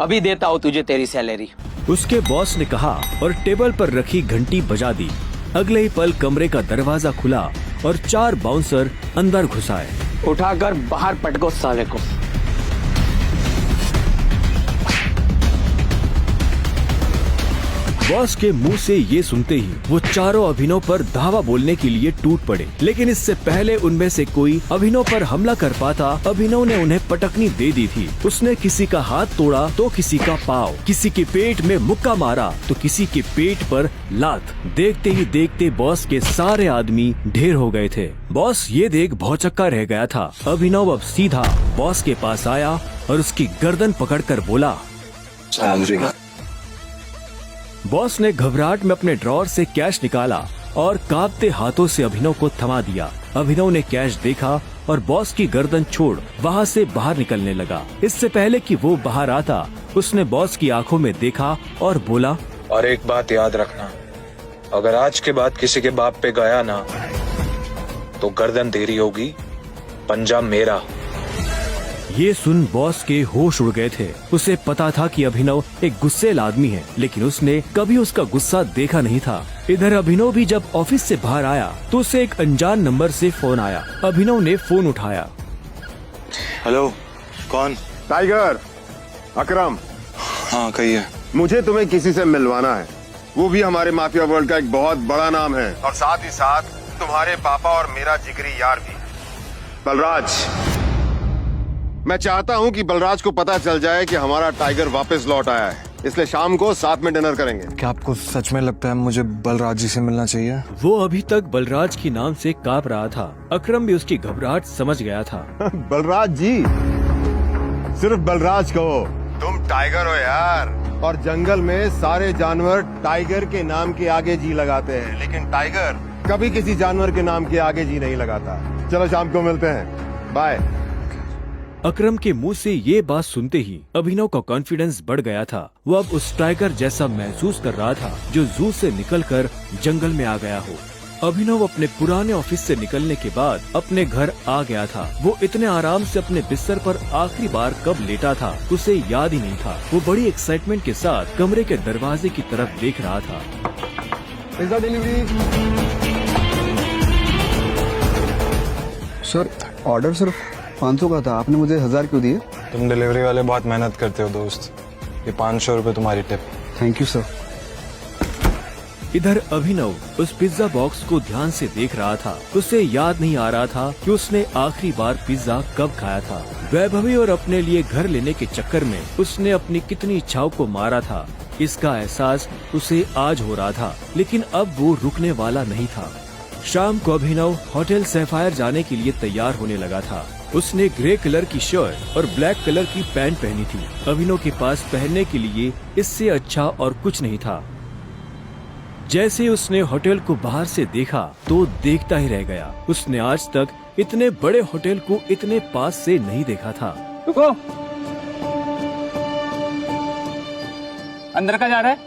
अभी देता हूँ तुझे तेरी सैलरी। उसके बॉस ने कहा और टेबल पर रखी घंटी बजा दी। अगले ही पल कमरे का दरवाजा खुला और 4 बाउंसर अंदर घुस आए। उठाकर बाहर पटको साले को। बॉस के मुंह से ये सुनते ही वो चारों अभिनव पर धावा बोलने के लिए टूट पड़े, लेकिन इससे पहले उनमें से कोई अभिनव पर हमला कर पाता, अभिनव ने उन्हें पटकनी दे दी थी। उसने किसी का हाथ तोड़ा तो किसी का पाँव, किसी के पेट में मुक्का मारा तो किसी के पेट पर लात। देखते ही देखते बॉस के सारे आदमी ढेर हो गए थे। बॉस ये देख भौचक्का रह गया था। अभिनव अब सीधा बॉस के पास आया और उसकी गर्दन पकड़कर बोला। बॉस ने घबराहट में अपने ड्रॉर से कैश निकाला और कांपते हाथों से अभिनव को थमा दिया। अभिनव ने कैश देखा और बॉस की गर्दन छोड़ वहाँ से बाहर निकलने लगा। इससे पहले कि वो बाहर आता, उसने बॉस की आंखों में देखा और बोला, और एक बात याद रखना, अगर आज के बाद किसी के बाप पे गया ना तो गर्दन तेरी होगी, पंजा मेरा। ये सुन बॉस के होश उड़ गए थे। उसे पता था कि अभिनव एक गुस्सेल आदमी है, लेकिन उसने कभी उसका गुस्सा देखा नहीं था। इधर अभिनव भी जब ऑफिस से बाहर आया तो उसे एक अनजान नंबर से फोन आया। अभिनव ने फोन उठाया। हेलो, कौन? टाइगर, अकरम। हाँ कहिए। मुझे तुम्हें किसी से मिलवाना है, वो भी हमारे माफिया वर्ल्ड का एक बहुत बड़ा नाम है, और साथ ही साथ तुम्हारे पापा और मेरा जिगरी यार भी, बलराज। मैं चाहता हूँ कि बलराज को पता चल जाए कि हमारा टाइगर वापस लौट आया है, इसलिए शाम को साथ में डिनर करेंगे। क्या आपको सच में लगता है मुझे बलराज जी से मिलना चाहिए? वो अभी तक बलराज की नाम से कांप रहा था। अकरम भी उसकी घबराहट समझ गया था। बलराज जी, सिर्फ बलराज कहो, तुम टाइगर हो यार, और जंगल में सारे जानवर टाइगर के नाम के आगे जी लगाते हैं, लेकिन टाइगर कभी किसी जानवर के नाम के आगे जी नहीं लगाता। चलो शाम को मिलते हैं, बाय। अकरम के मुंह से ये बात सुनते ही अभिनव का कॉन्फिडेंस बढ़ गया था। वो अब उस टाइगर जैसा महसूस कर रहा था जो जू से निकलकर जंगल में आ गया हो। अभिनव अपने पुराने ऑफिस से निकलने के बाद अपने घर आ गया था। वो इतने आराम से अपने बिस्तर पर आखिरी बार कब लेटा था उसे याद ही नहीं था। वो बड़ी एक्साइटमेंट के साथ कमरे के दरवाजे की तरफ देख रहा था। Pizza delivery. सर, ऑर्डर सिर्फ 500 का था, आपने मुझे 1000 क्यों दिए? तुम डिलीवरी वाले बहुत मेहनत करते हो दोस्त, ये 500 रुपए तुम्हारी टिप। Thank you sir. इधर अभिनव उस पिज्जा बॉक्स को ध्यान से देख रहा था। उसे याद नहीं आ रहा था कि उसने आखिरी बार पिज्जा कब खाया था। वैभवी और अपने लिए घर लेने के चक्कर में उसने अपनी कितनी इच्छाओं को मारा था, इसका एहसास उसे आज हो रहा था, लेकिन अब वो रुकने वाला नहीं था। शाम को अभिनव होटल सैफायर जाने के लिए तैयार होने लगा था। उसने ग्रे कलर की शर्ट और ब्लैक कलर की पैंट पहनी थी। अभिनव के पास पहनने के लिए इससे अच्छा और कुछ नहीं था। जैसे उसने होटल को बाहर से देखा तो देखता ही रह गया। उसने आज तक इतने बड़े होटल को इतने पास से नहीं देखा था। रुको, अंदर का जा रहा है?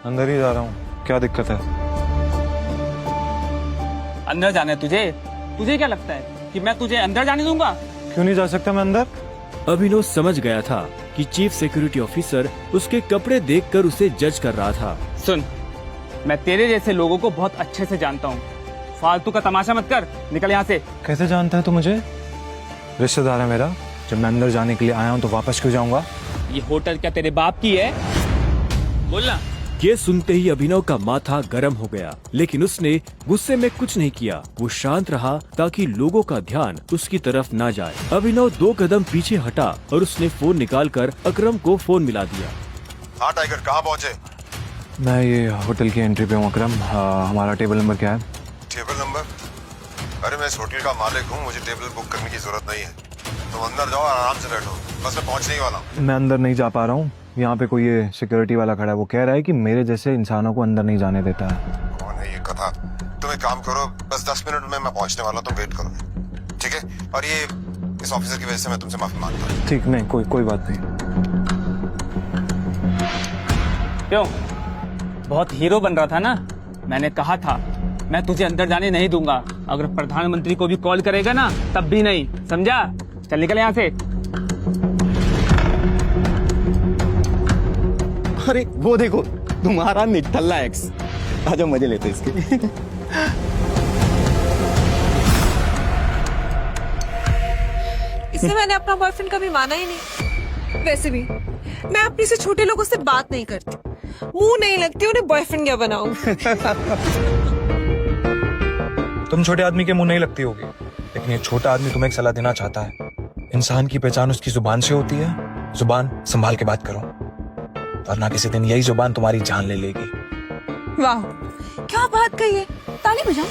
अंदर ही जा रहा हूँ, क्या दिक्कत है? अंदर जाना है तुझे? तुझे क्या लगता है कि मैं तुझे अंदर जाने दूंगा? क्यों नहीं जा सकता मैं अंदर? अभिनव समझ गया था कि चीफ सिक्योरिटी ऑफिसर उसके कपड़े देखकर उसे जज कर रहा था। सुन, मैं तेरे जैसे लोगों को बहुत अच्छे से जानता हूँ, फालतू का तमाशा मत कर, निकल यहाँ से। कैसे जानता है तू मुझे? रिश्तेदार है मेरा, जब मैं अंदर जाने के लिए आया हूँ तो वापस क्यों जाऊंगा? ये होटल क्या तेरे बाप की है? बोलना। ये सुनते ही अभिनव का माथा गर्म हो गया, लेकिन उसने गुस्से में कुछ नहीं किया। वो शांत रहा ताकि लोगों का ध्यान उसकी तरफ ना जाए। अभिनव 2 कदम पीछे हटा और उसने फोन निकालकर अकरम को फोन मिला दिया। हाँ टाइगर, कहाँ पहुँचे? मैं ये होटल की एंट्री पे हूँ अकरम। हमारा टेबल नंबर क्या है? Table number? अरे मैं इस होटल का मालिक हूँ, मुझे टेबल बुक करने की जरूरत नहीं है। तुम अंदर जाओ, आराम से बैठो, बस मैं पहुँचने ही वाला हूँ। मैं अंदर नहीं जा पा रहा हूँ, यहाँ पे कोई ये सिक्योरिटी वाला खड़ा है, वो कह रहा है कि मेरे जैसे इंसानों को अंदर नहीं जाने देता है। कौन है ये कथा? तुम एक काम करो, बस 10 मिनट में मैं पहुँचने वाला हूँ, तुम वेट करो, ठीक है? और ये इस ऑफिसर की वजह से मैं तुमसे माफी मांगता हूँ। ठीक, नहीं कोई बात नहीं। क्यों, बहुत हीरो बन रहा था ना? मैंने कहा था मैं तुझे अंदर जाने नहीं दूंगा। अगर प्रधानमंत्री को भी कॉल करेगा ना तब भी नहीं, समझा? चल निकल यहाँ से। अरे वो देखो तुम्हारा निठल्ला एक्स। आजा मजे लेते इसके। इसे मैंने अपना बॉयफ्रेंड कभी माना ही नहीं। वैसे भी मैं अपने से छोटे लोगों से बात नहीं करती, मुंह नहीं लगती उन्हें बॉयफ्रेंड क्या बनाऊं। तुम छोटे आदमी के मुंह नहीं लगती होगी, लेकिन ये छोटा आदमी तुम्हें एक सलाह देना चाहता है। इंसान की पहचान उसकी जुबान से होती है, जुबान संभाल के बात करो, वरना किसी दिन यही जुबान तुम्हारी जान ले लेगी। वाह क्या बात कही है, ताली बजाओ।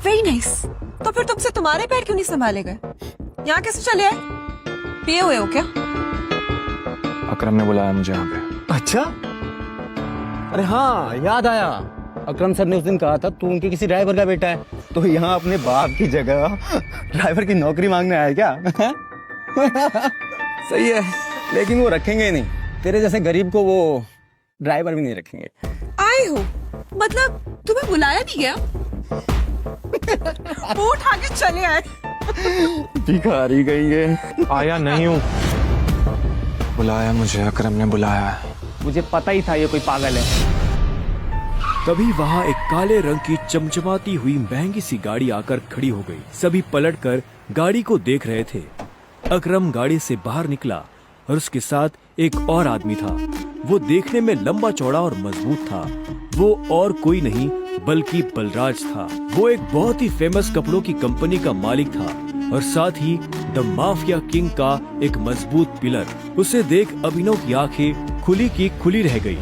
Very nice. तो फिर तुमसे तुम्हारे पैर क्यों नहीं संभाले गए? यहाँ कैसे चले आए? पिए हुए हो क्या? अकरम ने बुलाया मुझे यहाँ पे। अच्छा, अरे हाँ याद आया, अकरम सर ने उस दिन कहा था तू उनके किसी ड्राइवर का बेटा है, तो यहाँ अपने बाप की जगह ड्राइवर की नौकरी मांगने आया क्या? सही है, लेकिन वो रखेंगे नहीं, तेरे जैसे गरीब को वो ड्राइवर भी नहीं रखेंगे। आए हो मतलब तुम्हें बुलाया नहीं गया? मुंह उठा के चले आए। भिखारी कहेंगे। आया नहीं हूँ, बुलाया मुझे, अकरम ने बुलाया है। मुझे पता ही था ये कोई पागल है। तभी वहाँ एक काले रंग की चमचमाती हुई महंगी सी गाड़ी आकर खड़ी हो गई। सभी पलटकर गाड़ी को देख रहे थे। अकरम गाड़ी से बाहर निकला और उसके साथ एक और आदमी था। वो देखने में लंबा चौड़ा और मजबूत था। वो और कोई नहीं बल्कि बलराज था। वो एक बहुत ही फेमस कपड़ों की कंपनी का मालिक था और साथ ही द माफिया किंग का एक मजबूत पिलर। उसे देख अभिनव की आंखें खुली की खुली रह गई।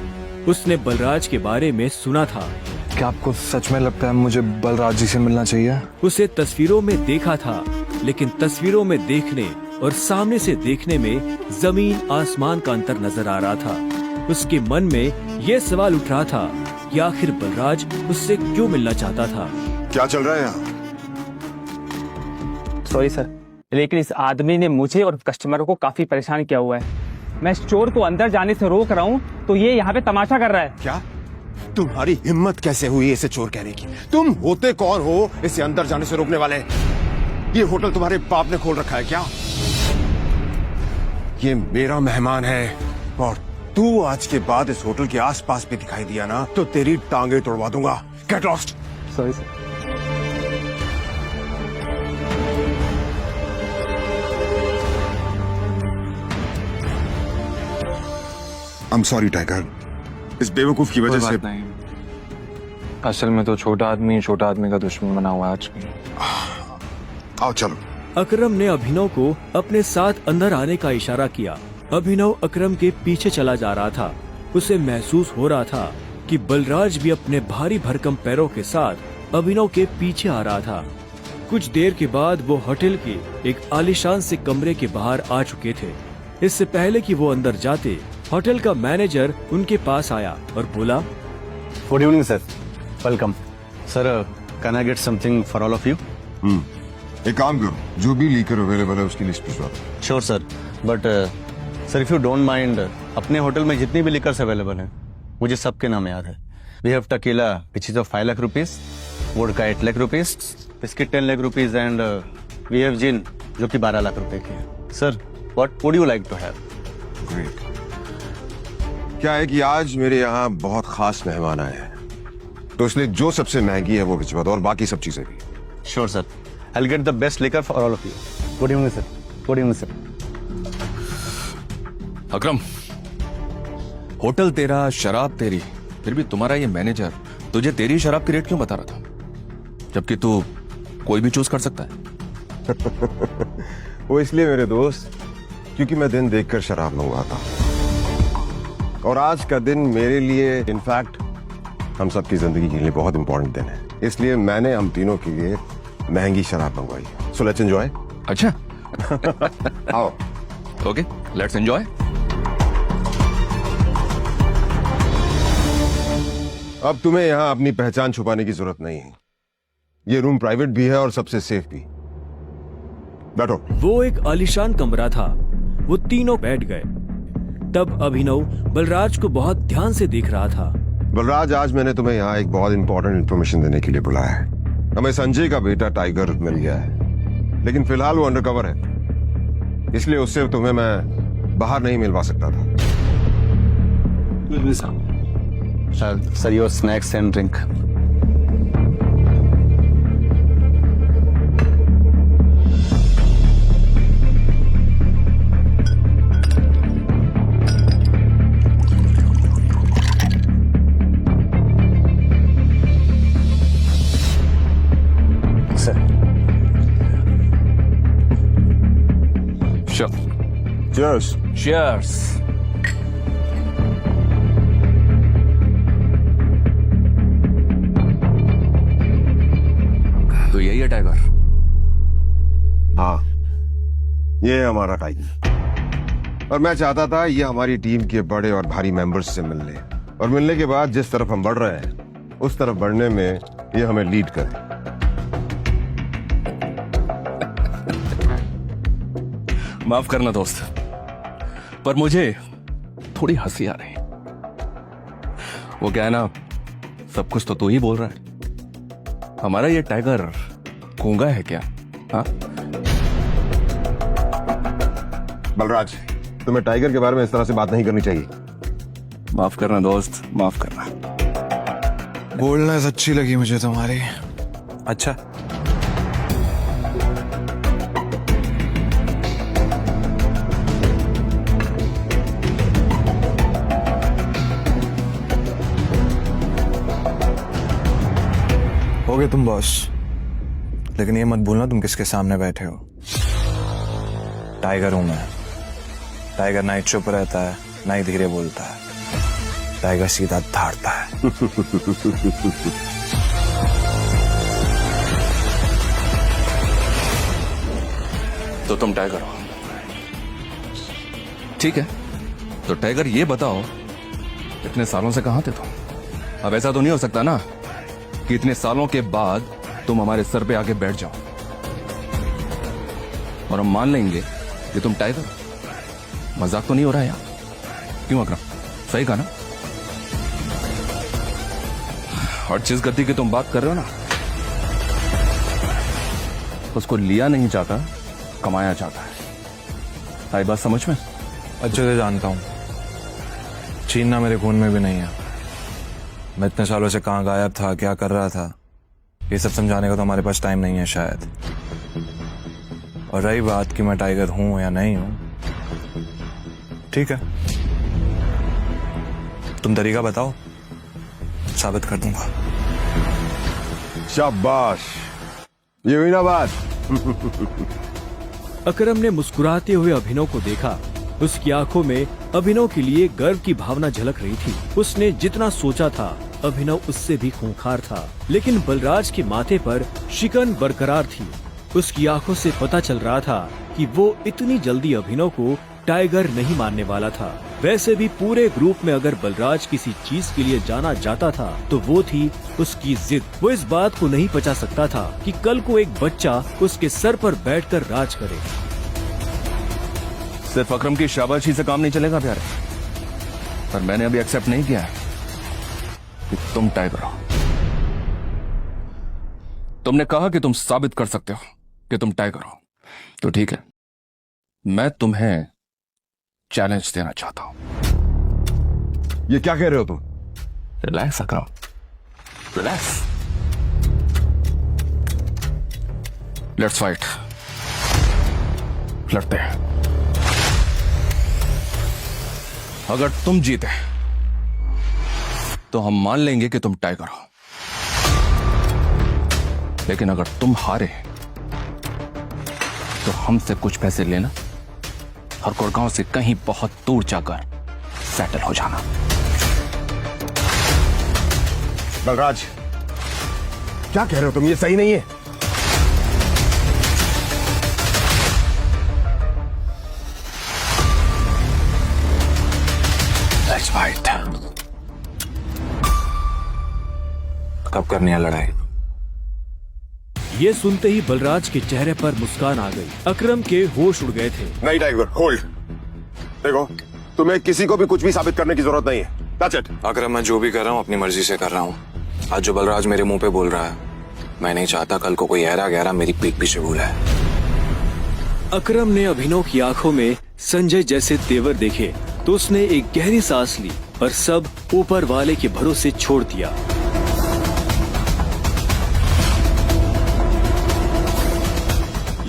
उसने बलराज के बारे में सुना था। क्या आपको सच में लगता है मुझे बलराज जी से मिलना चाहिए? उसे तस्वीरों में देखा था, लेकिन तस्वीरों में देखने और सामने से देखने में जमीन आसमान का अंतर नजर आ रहा था। उसके मन में ये सवाल उठ रहा था कि आखिर बलराज उससे क्यों मिलना चाहता था। क्या चल रहा है यहाँ? सॉरी सर, लेकिन इस आदमी ने मुझे और कस्टमरों को काफी परेशान किया हुआ है। मैं स्टोर को अंदर जाने से रोक रहा हूँ तो ये यहाँ पे तमाशा कर रहा है। क्या तुम्हारी हिम्मत कैसे हुई इसे चोर कहने की? तुम होते कौन हो इसे अंदर जाने से रोकने वाले? ये होटल तुम्हारे बाप ने खोल रखा है क्या? ये मेरा मेहमान है और तू आज के बाद इस होटल के आसपास भी दिखाई दिया ना तो तेरी टांगे तोड़वा दूंगा। Get lost. Sorry sir. I'm sorry tiger, इस बेवकूफ की वजह से। नहीं, असल में तो छोटा आदमी का दुश्मन बना हुआ है आज भी। आओ चलो। अकरम ने अभिनव को अपने साथ अंदर आने का इशारा किया। अभिनव अकरम के पीछे चला जा रहा था। उसे महसूस हो रहा था कि बलराज भी अपने भारी भरकम पैरों के साथ अभिनव के पीछे आ रहा था। कुछ देर के बाद वो होटल के एक आलीशान से कमरे के बाहर आ चुके थे। इससे पहले कि वो अंदर जाते, होटल का मैनेजर उनके पास आया और बोला, good evening sir, welcome sir, can I get something for all of you? एक काम करो, जो भी लीकर अवेलेबल है उसकी लिस्ट भिजवा। Sure sir, but sir if you don't mind, अपने होटल में जितनी भी लिकर्स अवेलेबल हैं मुझे सबके नाम याद है। We have tequila which is of 5 lakh rupees, vodka 8 lakh rupees, biscuit 10 lakh rupees and we have gin जो कि 12 लाख रुपए की है। Sir what would you like to have? Great. क्या है कि आज मेरे यहाँ बहुत खास मेहमान आए हैं, तो इसलिए जो सबसे महंगी है वो भिजवा दो और बाकी सब चीजें भी। Sure sir, I will get the best liquor for all of you. Good evening sir. Good evening sir. Akram, hotel तेरा, शराब तेरी, फिर भी तुम्हारा ये मैनेजर तुझे तेरी शराब की रेट क्यों बता रहा था, जबकि तू कोई भी चूज कर सकता है? वो इसलिए मेरे दोस्त, क्योंकि मैं दिन देखकर शराब मंगवाता हूँ और आज का दिन मेरे लिए, इनफैक्ट हम सबकी जिंदगी के लिए बहुत इंपॉर्टेंट दिन है। इसलिए मैंने हम तीनों के लिए महंगी शराब मंगवाई। So let's enjoy. अच्छा। आओ। Okay, let's enjoy. अब तुम्हें यहाँ अपनी पहचान छुपाने की जरूरत नहीं है। ये रूम प्राइवेट भी है और सबसे सेफ भी। बैठो। वो एक आलीशान कमरा था। वो तीनों बैठ गए। तब अभिनव बलराज को बहुत ध्यान से देख रहा था। बलराज, आज मैंने तुम्हें यहाँ एक बहुत इंपॉर्टेंट इन्फॉर्मेशन देने के लिए बुलाया है। हमें संजय का बेटा टाइगर मिल गया है, लेकिन फिलहाल वो अंडरकवर है, इसलिए उससे तुम्हें मैं बाहर नहीं मिलवा सकता था। Sir your snacks and drink. Cheers. Cheers. तो यही है टाइगर. हाँ, ये है हमारा टाइगर. और मैं चाहता था ये हमारी टीम के बड़े और भारी मेंबर्स से मिल ले, और मिलने के बाद जिस तरफ हम बढ़ रहे हैं उस तरफ बढ़ने में ये हमें लीड करे. माफ करना दोस्त, पर मुझे थोड़ी हंसी आ रही. वो क्या है ना, सब कुछ तो तू ही बोल रहा है. हमारा ये टाइगर गूंगा है क्या? हाँ, बलराज, तुम्हें टाइगर के बारे में इस तरह से बात नहीं करनी चाहिए. माफ करना दोस्त, माफ करना. बोलना अच्छी लगी मुझे तुम्हारी. अच्छा, हो गए तुम बॉस, लेकिन ये मत भूलना तुम किसके सामने बैठे हो. टाइगर हूं मैं. टाइगर ना ही चुप रहता है, ना ही धीरे बोलता है. टाइगर सीधा धाड़ता है. तो तुम टाइगर हो, ठीक है. तो टाइगर ये बताओ, इतने सालों से कहां थे तुम? अब ऐसा तो नहीं हो सकता ना कि इतने सालों के बाद तुम हमारे सर पे आके बैठ जाओ और हम मान लेंगे कि तुम टाइगर हो. मजाक तो नहीं हो रहा है यहाँ? क्यों अकरम, सही कहा ना? और जिस गद्दी की तुम बात कर रहे हो ना, उसको लिया नहीं जाता, कमाया जाता है. आई बात समझ में? अच्छे से जानता हूं. छीनना मेरे खून में भी नहीं है. मैं इतने सालों से कहां गायब था, क्या कर रहा था, ये सब समझाने का तो हमारे पास टाइम नहीं है शायद. और रही बात कि मैं टाइगर हूं या नहीं हूं, ठीक है, तुम तरीका बताओ, साबित कर दूंगा. शाबाश, ये हुई ना बात. अकरम ने मुस्कुराते हुए अभिनव को देखा. उसकी आंखों में अभिनव के लिए गर्व की भावना झलक रही थी. उसने जितना सोचा था, अभिनव उससे भी खूंखार था, लेकिन बलराज के माथे पर शिकन बरकरार थी. उसकी आंखों से पता चल रहा था कि वो इतनी जल्दी अभिनव को टाइगर नहीं मानने वाला था. वैसे भी पूरे ग्रुप में अगर बलराज किसी चीज के लिए जाना जाता था तो वो थी उसकी जिद. वो इस बात को नहीं पचा सकता था कि कल को एक बच्चा उसके सर पर बैठकर राज करे. सिर्फ अकरम की शाबाशी से काम नहीं चलेगा प्यारे, पर मैंने अभी एक्सेप्ट नहीं किया है कि तुम टाइगर हो. तुमने कहा कि तुम साबित कर सकते हो कि तुम टाइगर हो, तो ठीक है, मैं तुम्हें चैलेंज देना चाहता हूं. ये क्या कह रहे हो तुम? Relax Akram, relax. Let's fight. लड़ते हैं. अगर तुम जीते तो हम मान लेंगे कि तुम टाइगर हो, लेकिन अगर तुम हारे तो हमसे कुछ पैसे लेना और गुड़गांव से कहीं बहुत दूर जाकर सेटल हो जाना. बलराज, क्या कह रहे हो तुम? ये सही नहीं है. Let's fight. कब करनी है लड़ाई? ये सुनते ही बलराज के चेहरे पर मुस्कान आ गई. अकरम के होश उड़ गए थे. नहीं टाइगर, होल्ड. देखो, तुम्हें किसी को भी कुछ भी साबित करने की जरूरत नहीं है. That's it. अकरम, मैं जो भी कर रहा हूँ अपनी मर्जी से कर रहा हूँ. आज जो बलराज मेरे मुंह पे बोल रहा है, मैं नहीं चाहता कल को कोई ऐरा गहरा मेरी पीठ पीछे बोला है. अकरम ने अभिनव की आंखों में संजय जैसे तेवर देखे तो उसने एक गहरी सांस ली और सब ऊपर वाले के भरोसे छोड़ दिया।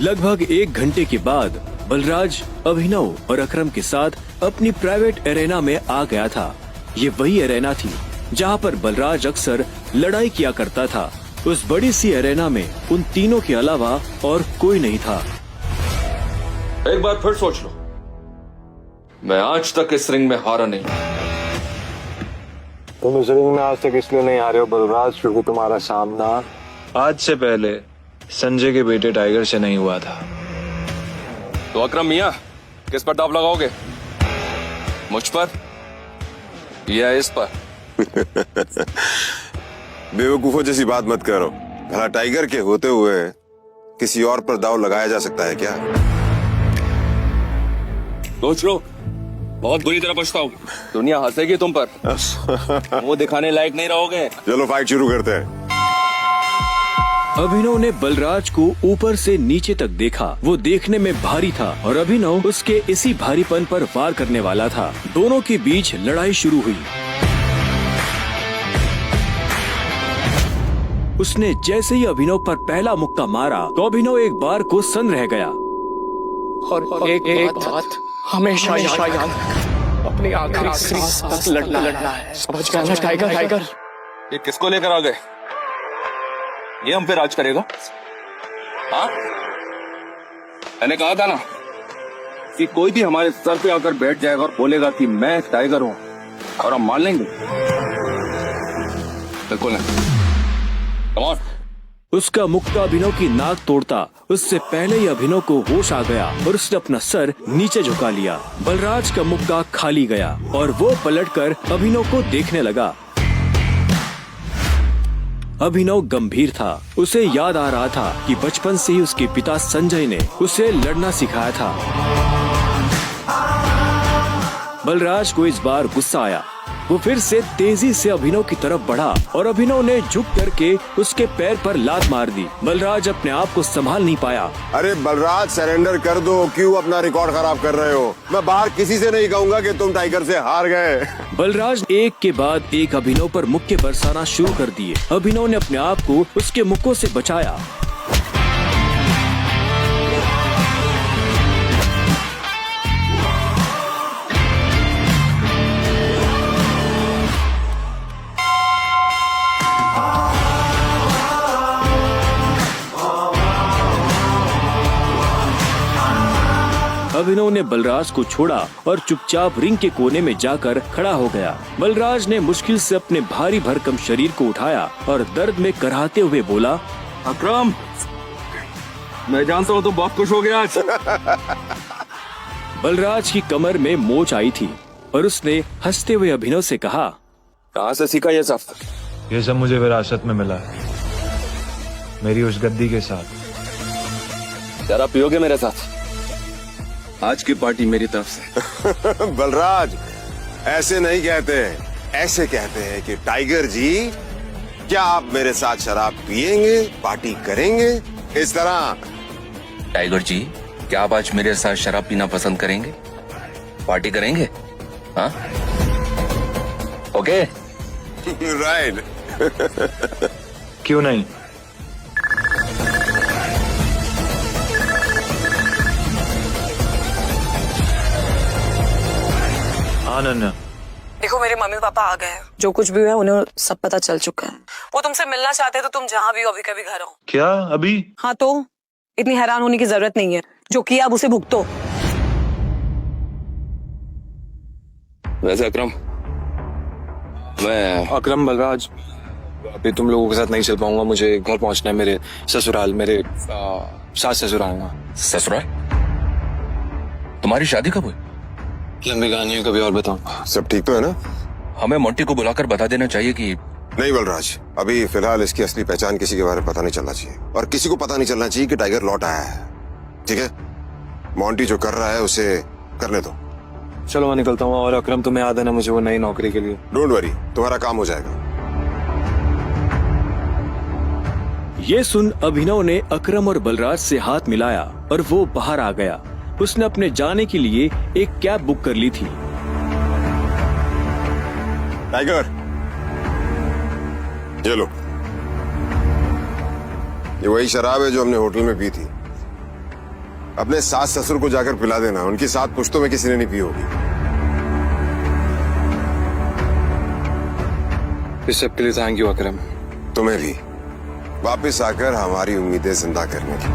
लगभग 1 घंटे के बाद बलराज अभिनव और अकरम के साथ अपनी प्राइवेट एरेना में आ गया था। ये वही एरेना थी जहाँ पर बलराज अक्सर लड़ाई किया करता था। उस बड़ी सी एरेना में उन तीनों के अलावा और कोई नहीं था। एक बार फिर सोच लो, मैं आज तक इस रिंग में हारा नहीं। तुम इस रिंग में आज तक इसलिए नहीं हारे हो बलराज, क्योंकि तुम्हारा सामना आज से पहले संजय के बेटे टाइगर से नहीं हुआ था। तो अकरम मियां, किस पर दाव लगाओगे? मुझ पर या इस पर? बेवकूफों जैसी बात मत करो। भला टाइगर के होते हुए किसी और पर दाव लगाया जा सकता है क्या? सोच लो, बहुत बुरी तरह पछताओ। दुनिया हंसेगी तुम पर, मुंह दिखाने लायक नहीं रहोगे। चलो फाइट शुरू करते हैं। अभिनव ने बलराज को ऊपर से नीचे तक देखा। वो देखने में भारी था और अभिनव उसके इसी भारीपन पर वार करने वाला था। दोनों के बीच लड़ाई शुरू हुई। उसने जैसे ही अभिनव पर पहला मुक्का मारा तो अभिनव एक बार को सन्न रह गया। और एक बात हमेशा याद, अपनी आखिरी सांस तक लड़ना है। समझ गया ना टाइगर? ये किसको लेकर आ गए? ये हम पे राज करेगा? हाँ, मैंने कहा था ना कि कोई भी हमारे सर पे आकर बैठ जाएगा और बोलेगा कि मैं टाइगर हूं, और हम मान लेंगे? बिल्कुल नहीं। Come on. उसका मुक्का अभिनव की नाक तोड़ता। उससे पहले ही अभिनव को होश आ गया और उसने अपना सर नीचे झुका लिया। बलराज का मुक्का खाली गया और वो पलटकर अभिनव को देखने लगा। अभिनव गंभीर था। उसे याद आ रहा था कि बचपन से ही उसके पिता संजय ने उसे लड़ना सिखाया था। बलराज को इस बार गुस्सा आया। वो फिर से तेजी से अभिनव की तरफ बढ़ा और अभिनव ने झुक करके उसके पैर पर लात मार दी। बलराज अपने आप को संभाल नहीं पाया। अरे बलराज, सरेंडर कर दो। क्यों अपना रिकॉर्ड खराब कर रहे हो? मैं बाहर किसी से नहीं कहूंगा कि तुम टाइगर से हार गए। बलराज एक के बाद एक अभिनव पर मुक्के बरसाना शुरू कर दिए। अभिनव ने अपने आप को उसके मुक्कों से बचाया। अभिनव ने बलराज को छोड़ा और चुपचाप रिंग के कोने में जाकर खड़ा हो गया। बलराज ने मुश्किल से अपने भारी भरकम शरीर को उठाया और दर्द में कराहते हुए बोला, अकरम, मैं जानता हूँ तुम बहुत खुश हो गया आज। बलराज की कमर में मोच आई थी और उसने हंसते हुए अभिनव से कहा, कहाँ से सीखा ये सब? ये सब मुझे विरासत में मिला है, मेरी उस गद्दी के साथ। जरा पियोगे मेरे साथ? आज की पार्टी मेरी तरफ से। बलराज, ऐसे नहीं कहते, ऐसे कहते हैं कि टाइगर जी, क्या आप मेरे साथ शराब पिएंगे, पार्टी करेंगे? इस तरह। टाइगर जी, क्या आप आज मेरे साथ शराब पीना पसंद करेंगे, पार्टी करेंगे? हाँ, ओके। राइट। क्यों नहीं? अनन्या, देखो मेरे मम्मी पापा आ गए हैं। जो कुछ भी है उन्हें सब पता चल चुका है। वो तुमसे मिलना चाहते हैं तो तुम जहाँ भी हो अभी कभी घर आओ। क्या अभी? हाँ, तो इतनी हैरान होने की जरूरत नहीं है। जो किया अब उसे भुगतो। वैसे अकरम, मैं अकरम, बलराज, अभी तुम लोगों के साथ नहीं चल पाऊंगा। मुझे घर पहुंचना है, मेरे ससुराल, मेरे सास ससुराल। ससुराल? तुम्हारी शादी कब हुई? लंबी कहानी है, कभी और बताऊं। सब ठीक तो है ना? हमें मोंटी को बुलाकर बता देना चाहिए कि नहीं बलराज, अभी फिलहाल इसकी असली पहचान किसी के बारे में पता नहीं चलना चाहिए, और किसी को पता नहीं चलना चाहिए कि टाइगर लौट आया है। ठीक है? मोंटी जो कर रहा है उसे करने दो। चलो मैं निकलता हूँ। और अकरम, तुम्हें याद है ना मुझे वो नई नौकरी के लिए? डोंट वरी, तुम्हारा काम हो जाएगा। ये सुन अभिनव ने अकरम और बलराज से हाथ मिलाया और वो बाहर आ गया। उसने अपने जाने के लिए एक कैब बुक कर ली थी। टाइगर, ये लो। ये वही शराब है जो हमने होटल में पी थी। अपने सास ससुर को जाकर पिला देना, उनकी 7 पुश्तों में किसी ने नहीं पी होगी। इस सब के लिए थैंक यू अकरम। तुम्हें भी वापस आकर हमारी उम्मीदें जिंदा करने की।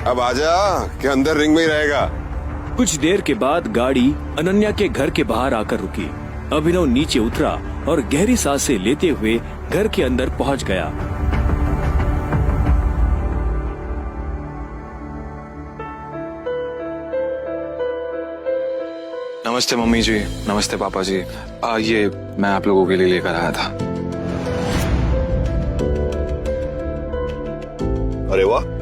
अब आजा कि अंदर रिंग में ही रहेगा। कुछ देर के बाद गाड़ी अनन्या के घर के बाहर आकर रुकी। अभिनव नीचे उतरा और गहरी सांसें लेते हुए घर के अंदर पहुंच गया। नमस्ते मम्मी जी, नमस्ते पापा जी। ये मैं आप लोगों के लिए लेकर आया था। अरे वाह,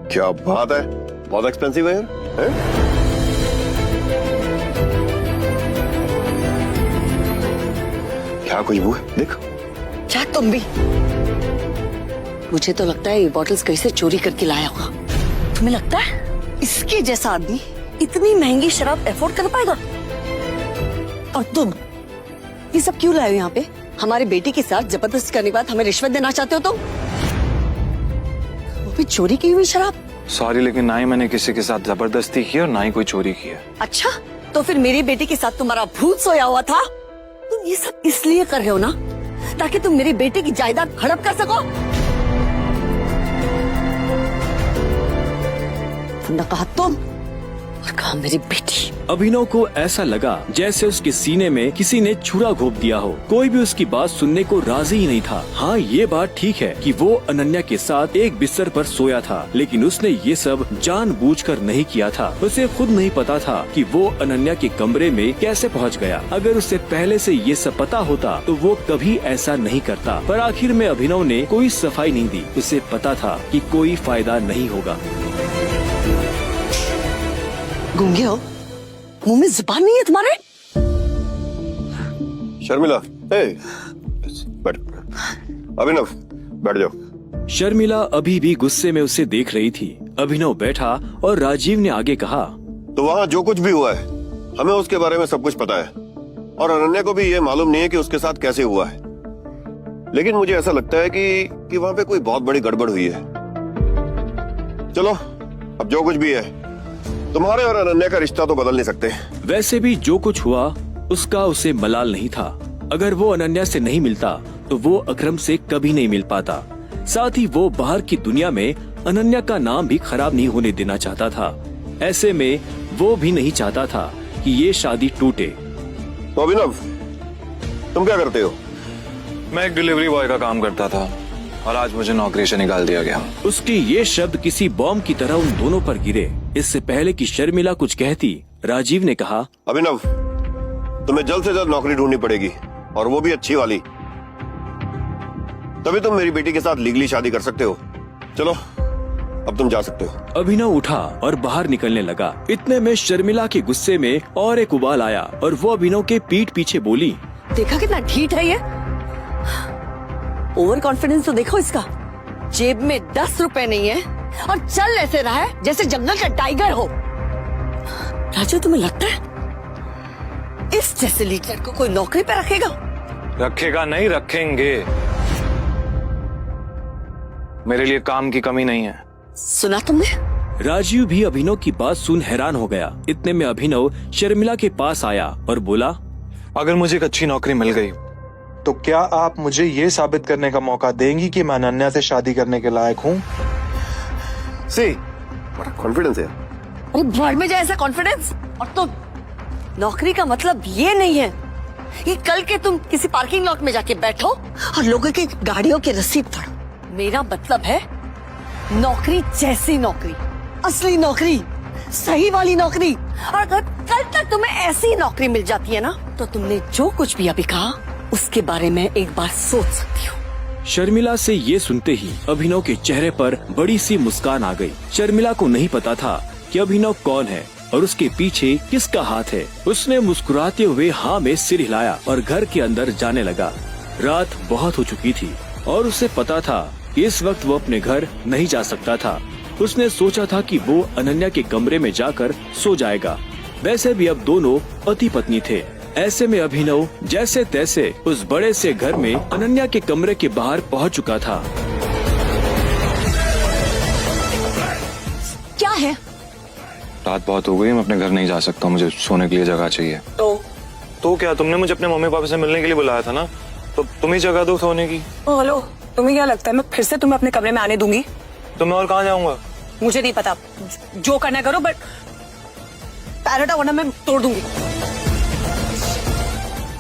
क्या बात है, बहुत एक्सपेंसिव है यार। क्या खुशबू है, देख। क्या तुम भी? मुझे तो लगता है ये बॉटल्स कहीं से चोरी करके लाया होगा। तुम्हें लगता है इसके जैसा आदमी इतनी महंगी शराब अफोर्ड कर पाएगा? और तुम ये सब क्यों लाए हो यहाँ पे? हमारे बेटे के साथ जबरदस्ती करने के बाद हमें रिश्वत देना चाहते हो तुम? वो भी चोरी की हुई शराब? सॉरी, लेकिन ना ही मैंने किसी के साथ जबरदस्ती की और ना ही कोई चोरी की है। अच्छा, तो फिर मेरे बेटे के साथ तुम्हारा भूत सोया हुआ था? तुम ये सब इसलिए कर रहे हो ना ताकि तुम मेरे बेटे की जायदाद हड़प कर सको? तुमने कहा तुम और कहा मेरी बेटी। अभिनव को ऐसा लगा जैसे उसके सीने में किसी ने छुरा घोंप दिया हो। कोई भी उसकी बात सुनने को राजी ही नहीं था। हाँ, ये बात ठीक है कि वो अनन्या के साथ एक बिस्तर पर सोया था, लेकिन उसने ये सब जानबूझकर नहीं किया था। उसे खुद नहीं पता था कि वो अनन्या के कमरे में कैसे पहुंच गया। अगर उसे पहले से ये सब पता होता तो वो कभी ऐसा नहीं करता। पर आखिर में अभिनव ने कोई सफाई नहीं दी। उसे पता था कि कोई फायदा नहीं होगा। गूंगे हो? मुंह में जुबान नहीं है तुम्हारे? शर्मिला, बैठ। अभिनव, बैठ जाओ। शर्मिला अभी भी गुस्से में उसे देख रही थी। अभिनव बैठा और राजीव ने आगे कहा, तो वहाँ जो कुछ भी हुआ है हमें उसके बारे में सब कुछ पता है, और अनन्या को भी ये मालूम नहीं है कि उसके साथ कैसे हुआ है। लेकिन मुझे ऐसा लगता है कि वहाँ पे कोई बहुत बड़ी गड़बड़ हुई है। चलो, अब जो कुछ भी है, तुम्हारे और अनन्या का रिश्ता तो बदल नहीं सकते। वैसे भी जो कुछ हुआ उसका उसे मलाल नहीं था। अगर वो अनन्या से नहीं मिलता तो वो अकरम से कभी नहीं मिल पाता। साथ ही वो बाहर की दुनिया में अनन्या का नाम भी खराब नहीं होने देना चाहता था। ऐसे में वो भी नहीं चाहता था कि ये शादी टूटे। तो अभिनव, तुम क्या करते हो? मैं एक डिलीवरी बॉय का काम करता था और आज मुझे नौकरी से निकाल दिया गया। उसके ये शब्द किसी बॉम्ब की तरह उन दोनों पर गिरे। इससे पहले कि शर्मिला कुछ कहती, राजीव ने कहा, अभिनव, तुम्हें जल्द से जल्द नौकरी ढूंढनी पड़ेगी, और वो भी अच्छी वाली। तभी तुम मेरी बेटी के साथ लीगली शादी कर सकते हो। चलो, अब तुम जा सकते हो। अभिनव उठा और बाहर निकलने लगा। इतने में शर्मिला के गुस्से में और एक उबाल आया और वो अभिनव के पीठ पीछे बोली, देखा कितना ढीठ है ये? ओवर कॉन्फिडेंस तो देखो इसका। जेब में 10 रुपए नहीं है और चल ऐसे रहा है जैसे जंगल का टाइगर हो। राजू, तुम्हें लगता है इस जैसे लीडर को कोई नौकरी पे रखेगा? रखेगा नहीं, रखेंगे। मेरे लिए काम की कमी नहीं है। सुना तुमने? राजीव भी अभिनव की बात सुन हैरान हो गया। इतने में अभिनव शर्मिला के पास आया और बोला, अगर मुझे एक अच्छी नौकरी मिल गई तो क्या आप मुझे ये साबित करने का मौका देंगी कि मैं अनन्या से शादी करने के लायक हूँ? बड़ा कॉन्फिडेंस है। अरे भाड़ में जाए ऐसा कॉन्फिडेंस। और तुम, नौकरी का मतलब ये नहीं है कि कल के तुम किसी पार्किंग लॉट में जाके बैठो और लोगों की गाड़ियों की रसीद पढ़ो। मेरा मतलब है नौकरी जैसी नौकरी, असली नौकरी, सही वाली नौकरी। और अगर कल तक तुम्हें ऐसी नौकरी मिल जाती है ना, तो तुमने जो कुछ भी अभी कहा उसके बारे में एक बार सोच सकती हो। शर्मिला से ये सुनते ही अभिनव के चेहरे पर बड़ी सी मुस्कान आ गई। शर्मिला को नहीं पता था कि अभिनव कौन है और उसके पीछे किसका हाथ है। उसने मुस्कुराते हुए हाँ में सिर हिलाया और घर के अंदर जाने लगा। रात बहुत हो चुकी थी और उसे पता था इस वक्त वो अपने घर नहीं जा सकता था। उसने सोचा था कि वो अनन्या के कमरे में जाकर सो जाएगा। वैसे भी अब दोनों पति पत्नी थे। ऐसे में अभिनव जैसे तैसे उस बड़े से घर में अनन्या के कमरे के बाहर पहुंच चुका था। क्या है? रात बहुत हो गई, मैं अपने घर नहीं जा सकता, मुझे सोने के लिए जगह चाहिए। तो क्या, तुमने मुझे अपने मम्मी पापा से मिलने के लिए बुलाया था ना, तो तुम ही जगह दो सोने की। हेलो, तुम्हें क्या लगता है मैं फिर से तुम्हें अपने कमरे में आने दूंगी? तो मैं और कहाँ जाऊंगा? मुझे नहीं पता, जो करना करो, बट पैर हटाओ वरना मैं तोड़ दूंगी।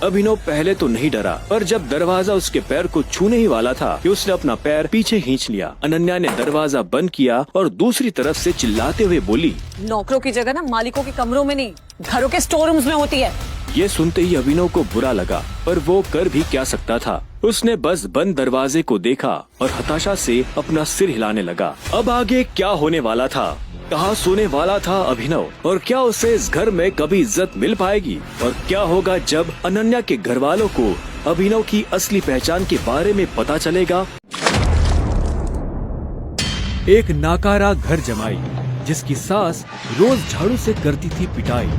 अभिनव पहले तो नहीं डरा, पर जब दरवाजा उसके पैर को छूने ही वाला था कि उसने अपना पैर पीछे खींच लिया। अनन्या ने दरवाजा बंद किया और दूसरी तरफ से चिल्लाते हुए बोली, नौकरों की जगह ना मालिकों के कमरों में नहीं, घरों के स्टोर रूम्स में होती है। ये सुनते ही अभिनव को बुरा लगा, पर वो कर भी क्या सकता था। उसने बस बंद दरवाजे को देखा और हताशा से अपना सिर हिलाने लगा। अब आगे क्या होने वाला था? कहाँ सोने वाला था अभिनव? और क्या उसे इस घर में कभी इज्जत मिल पाएगी? और क्या होगा जब अनन्या के घर वालों को अभिनव की असली पहचान के बारे में पता चलेगा? एक नाकारा घर जमाई जिसकी सास रोज झाड़ू से करती थी पिटाई।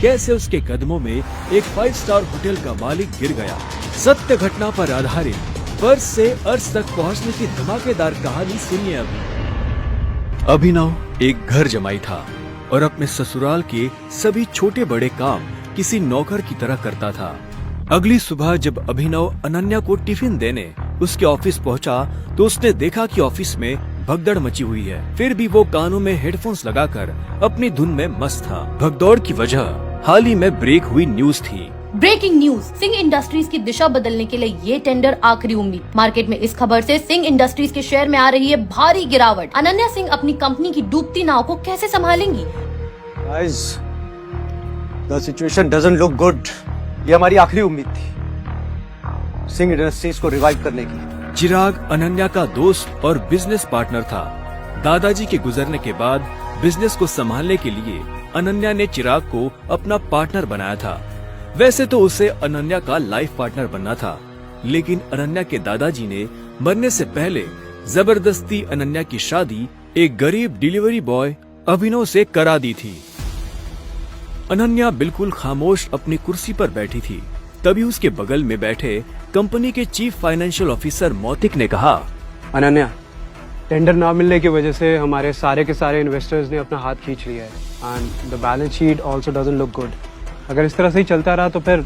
कैसे उसके कदमों में एक 5 स्टार होटल का मालिक गिर गया। सत्य घटना पर आधारित फर्श से अर्श तक पहुंचने की धमाकेदार कहानी सुनिए अभी। अभिनव एक घर जमाई था और अपने ससुराल के सभी छोटे बड़े काम किसी नौकर की तरह करता था। अगली सुबह जब अभिनव अनन्या को टिफिन देने उसके ऑफिस पहुंचा तो उसने देखा कि ऑफिस में भगदड़ मची हुई है। फिर भी वो कानों में हेडफोन्स लगाकर अपनी धुन में मस्त था। भगदौड़ की वजह हाल ही में ब्रेक हुई न्यूज थी। ब्रेकिंग न्यूज, सिंह इंडस्ट्रीज की दिशा बदलने के लिए ये टेंडर आखिरी उम्मीद। मार्केट में इस खबर से सिंह इंडस्ट्रीज के शेयर में आ रही है भारी गिरावट। अनन्या सिंह अपनी कंपनी की डूबती नाव को कैसे संभालेंगी? Guys, the situation doesn't look good. ये हमारी आखिरी उम्मीद थी सिंह इंडस्ट्रीज को रिवाइव करने की। चिराग अनन्या का दोस्त और बिजनेस पार्टनर था। दादाजी के गुजरने के बाद बिजनेस को संभालने के लिए अनन्या ने चिराग को अपना पार्टनर बनाया था। वैसे तो उसे अनन्या का लाइफ पार्टनर बनना था, लेकिन अनन्या के दादाजी ने मरने से पहले जबरदस्ती अनन्या की शादी एक गरीब डिलीवरी बॉय अभिनव से करा दी थी। अनन्या बिल्कुल खामोश अपनी कुर्सी पर बैठी थी। तभी उसके बगल में बैठे कंपनी के चीफ फाइनेंशियल ऑफिसर मौतिक ने कहा, अनन्या, टेंडर ना मिलने की वजह से हमारे सारे के सारे इन्वेस्टर्स ने अपना हाथ खींच लिया है and the balance sheet also doesn't look good. अगर इस तरह से ही चलता रहा तो फिर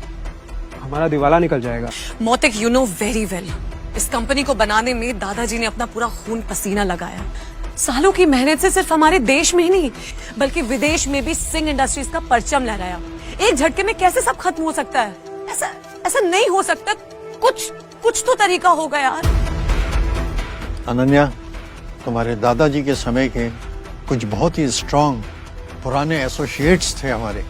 हमारा दिवाला निकल जाएगा। मोतिक, यू नो वेरी वेल, इस कंपनी को बनाने में दादाजी ने अपना पूरा खून पसीना लगाया। सालों की मेहनत से सिर्फ हमारे देश में ही नहीं बल्कि विदेश में भी सिंह इंडस्ट्रीज का परचम लहराया। एक झटके में कैसे सब खत्म हो सकता है? ऐसा नहीं हो सकता। कुछ तो तरीका होगा यार। अनन्या, तुम्हारे दादाजी के समय के कुछ बहुत ही स्ट्रांग पुराने एसोसिएट्स थे हमारे,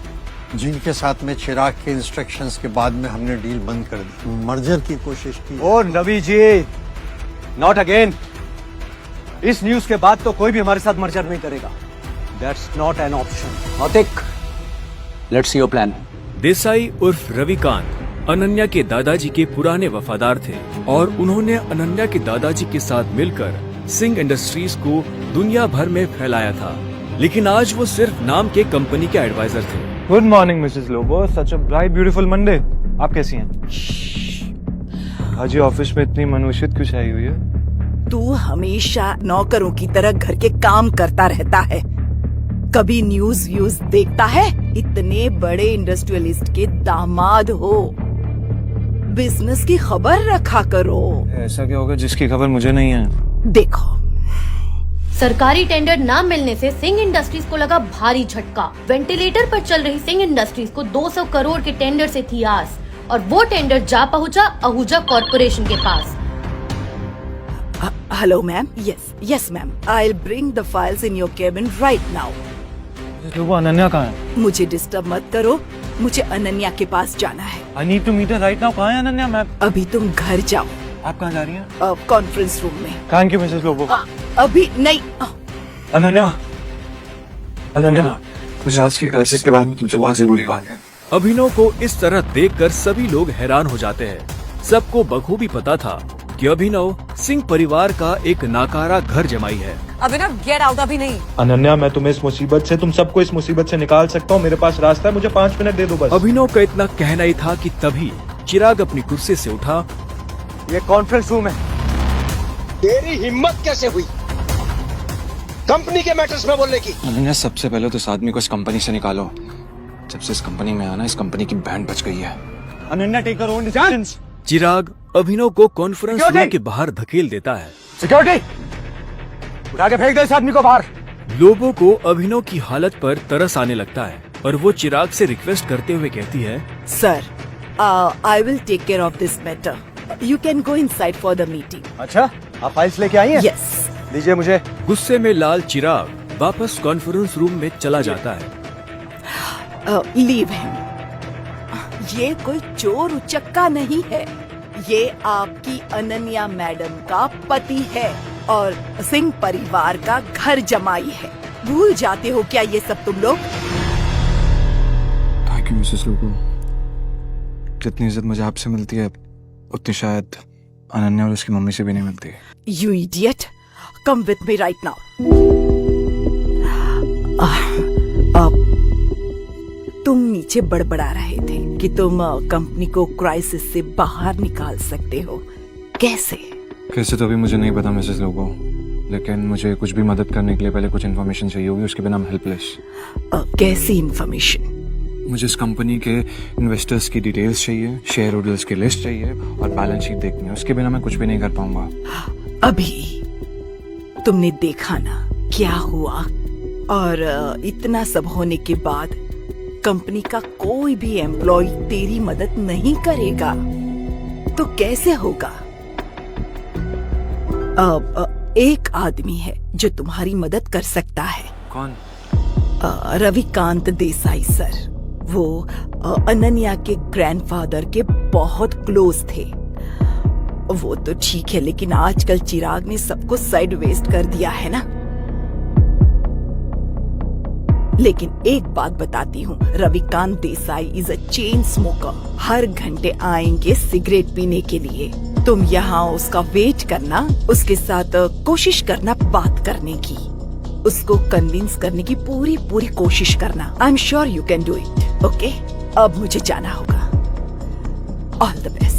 जिनके साथ में चिराग के इंस्ट्रक्शंस के बाद में हमने डील बंद कर दी, मर्जर की कोशिश की। ओ नबी जी, नॉट अगेन। इस न्यूज के बाद तो कोई भी हमारे साथ मर्जर नहीं करेगा। That's not an option. Mautik, let's see your plan. Desai उर्फ रविकांत अनन्या के दादाजी के पुराने वफादार थे और उन्होंने अनन्या के दादाजी के साथ मिलकर सिंह इंडस्ट्रीज को दुनिया भर में फैलाया था। लेकिन आज वो सिर्फ नाम के कंपनी के एडवाइजर थे। Good morning Mrs Lobo, such a bright beautiful Monday. आप कैसी हैं? आज ये ऑफिस में इतनी मनुष्यत क्यों छाई हुई है? तू हमेशा नौकरों की तरह घर के काम करता रहता है, कभी न्यूज व्यूज देखता है? इतने बड़े इंडस्ट्रियलिस्ट के दामाद हो, बिजनेस की खबर रखा करो। ऐसा क्या होगा जिसकी खबर मुझे नहीं है? देखो, सरकारी टेंडर न मिलने से सिंह इंडस्ट्रीज को लगा भारी झटका। वेंटिलेटर पर चल रही सिंह इंडस्ट्रीज को 200 करोड़ के टेंडर से थी आस और वो टेंडर जा पहुंचा आहूजा कॉर्पोरेशन के पास। Hello ma'am. Yes ma'am, I will bring the files in your cabin right now. वो अनन्या कहाँ है? मुझे डिस्टर्ब मत करो, मुझे अनन्या के पास जाना है। I need to meet her right now. कहाँ है अनन्या मैम? अभी तुम घर जाओ। आप कहाँ जा रही हैं? कॉन्फ्रेंस रूम में। Thank you Mrs Lobo. अभी नहीं। अनन्या, मुझे आज की क्लासेस के बाद में तुमसे बहुत जरूरी बात है। अभिनव को इस तरह देखकर सभी लोग हैरान हो जाते हैं। सबको बखूबी पता था कि अभिनव सिंह परिवार का एक नाकारा घर जमाई है। अभिनव गेट आउट अभी नहीं। अनन्या, मैं तुम्हें इस मुसीबत से, तुम सबको इस मुसीबत से निकाल सकता हूँ। मेरे पास रास्ता है, मुझे 5 मिनट दे दो बस। अभिनव का इतना कहना ही था कि तभी चिराग अपनी कुर्सी से उठा। ये कॉन्फ्रेंस रूम है। तेरी हिम्मत कैसे हुई कंपनी के मैटर्स में बोलने की? अनन्या, सबसे पहले तो इस आदमी को इस कंपनी से निकालो। जब से इस कंपनी में आना, इस कंपनी की बैंड बच गई है। Ananya, take your own decisions. Chirag Abhinav को कॉन्फ्रेंस रूम के बाहर धकेल देता है। सिक्योरिटी, उठा के फेंक दे इस आदमी को बाहर। लोगों को अभिनव की हालत पर तरस आने लगता है और वो चिराग से रिक्वेस्ट करते हुए कहती है, sir, I will take care of this matter. You can go inside for the meeting. अच्छा, आप फाइल्स लेके आई हैं? यस। दीजिए मुझे। गुस्से में लाल चिराग वापस कॉन्फ्रेंस रूम में चला जाता है। Leave him. ये कोई चोर उचक्का नहीं है, ये आपकी अनन्या मैडम का पति है और सिंह परिवार का घर जमाई है। भूल जाते हो क्या ये सब तुम लोग? थैंक यू मिसेस लोगो। जितनी इज्जत मुझे आपसे मिलती है उतनी शायद अनन्या और उसकी मम्मी से भी नहीं मिलती। You idiot! Come with me right now. तुम नीचे बड़बड़ा रहे थे कि तुम कंपनी को क्राइसिस से बाहर निकाल सकते हो। कैसे? कैसे तो अभी मुझे नहीं पता मिसेस लोगो, लेकिन मुझे कुछ भी मदद करने के लिए पहले कुछ इन्फॉर्मेशन चाहिए होगी, उसके बिना मैं हेल्पलेस। कैसी इन्फॉर्मेशन? मुझे इस कंपनी के इन्वेस्टर्स की डिटेल्स चाहिए, शेयर होल्डर्स की लिस्ट चाहिए और बैलेंस शीट देखनी है। उसके बिना मैं कुछ भी नहीं कर पाऊंगा। अभी तुमने देखा ना क्या हुआ, और इतना सब होने के बाद कंपनी का कोई भी एम्प्लॉय तेरी मदद नहीं करेगा तो कैसे होगा? एक आदमी है जो तुम्हारी मदद कर सकता है। कौन? रविकांत देसाई सर। वो अनन्या के ग्रैंडफादर के बहुत क्लोज थे। वो तो ठीक है, लेकिन आजकल चिराग ने सबको साइड वेस्ट कर दिया है ना। लेकिन एक बात बताती हूँ, Ravikant Desai is a chain smoker. हर घंटे आएंगे सिगरेट पीने के लिए। तुम यहाँ उसका वेट करना, उसके साथ कोशिश करना बात करने की, उसको कन्विंस करने की पूरी कोशिश करना। I am sure you can do it. Okay, अब मुझे जाना होगा। All the best.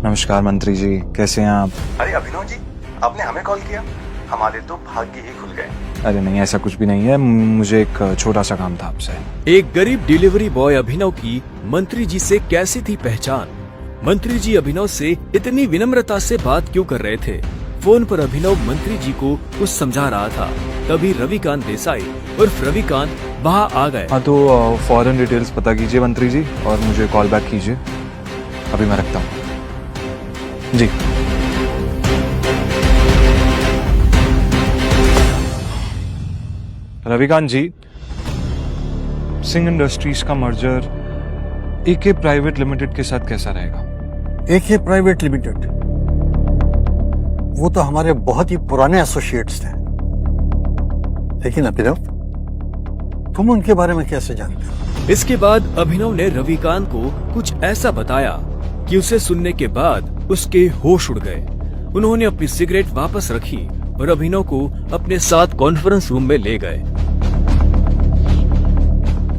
नमस्कार मंत्री जी, कैसे हैं आप? अरे अभिनव जी, आपने हमें कॉल किया? हमारे तो भाग्य ही खुल गए। अरे नहीं, ऐसा कुछ भी नहीं है। मुझे एक छोटा सा काम था आपसे। एक गरीब डिलीवरी बॉय अभिनव की मंत्री जी से कैसी थी पहचान? मंत्री जी अभिनव से इतनी विनम्रता से बात क्यों कर रहे थे? फोन पर अभिनव मंत्री जी को कुछ समझा रहा था, तभी रविकांत देसाई उर्फ रविकांत वहाँ आ गए। हाँ, तो फॉरेन डिटेल्स पता कीजिए मंत्री जी और मुझे कॉल बैक कीजिए। अभी मैं रखता हूँ जी। रविकांत जी, सिंह इंडस्ट्रीज का मर्जर एके प्राइवेट लिमिटेड के साथ कैसा रहेगा? एके प्राइवेट लिमिटेड, वो तो हमारे बहुत ही पुराने एसोसिएट्स थे। लेकिन अभिनव, तुम उनके बारे में कैसे जानते हो? इसके बाद अभिनव ने रविकांत को कुछ ऐसा बताया कि उसे सुनने के बाद उसके होश उड़ गए। उन्होंने अपनी सिगरेट वापस रखी और अभिनव को अपने साथ कॉन्फ्रेंस रूम में ले गए।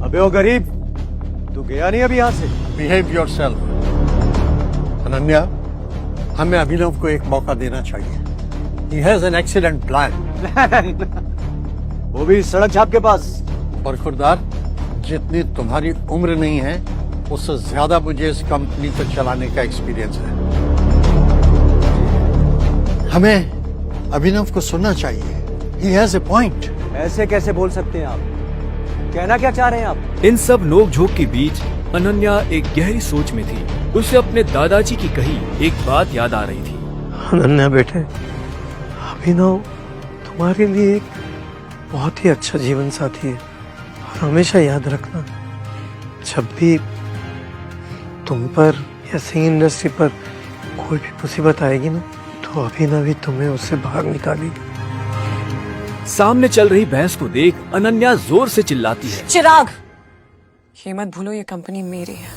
अबे ओ गरीब, तू गया नहीं अभी यहाँ से? Behave yourself. अनन्या, हमें अभिनव को एक मौका देना चाहिए। He has an excellent plan. वो भी सड़क छाप के पास। और खुरदार, जितनी तुम्हारी उम्र नहीं है उससे ज्यादा मुझे इस कंपनी को चलाने का एक्सपीरियंस है। हमें अभिनव को सुनना चाहिए। He has a point. ऐसे कैसे बोल सकते हैं आप? कहना क्या चाह रहे हैं आप? इन सब नोकझोंक के बीच अनन्या एक गहरी सोच में थी। उसे अपने दादाजी की कही एक बात याद आ रही थी। अनन्या बेटे, अभिनव तुम्हारे लिए एक बहुत ही अच्छा जीवन साथी है। और हमेशा याद रखना, जब भी तुम पर या सिंह इंडस्ट्री पर कोई भी मुसीबत आएगी ना तो अभी ना भी तुम्हें उससे बाहर निकालेगी। सामने चल रही बहस को देख अनन्या जोर से चिल्लाती है। चिराग, ये मत भूलो ये कंपनी मेरी है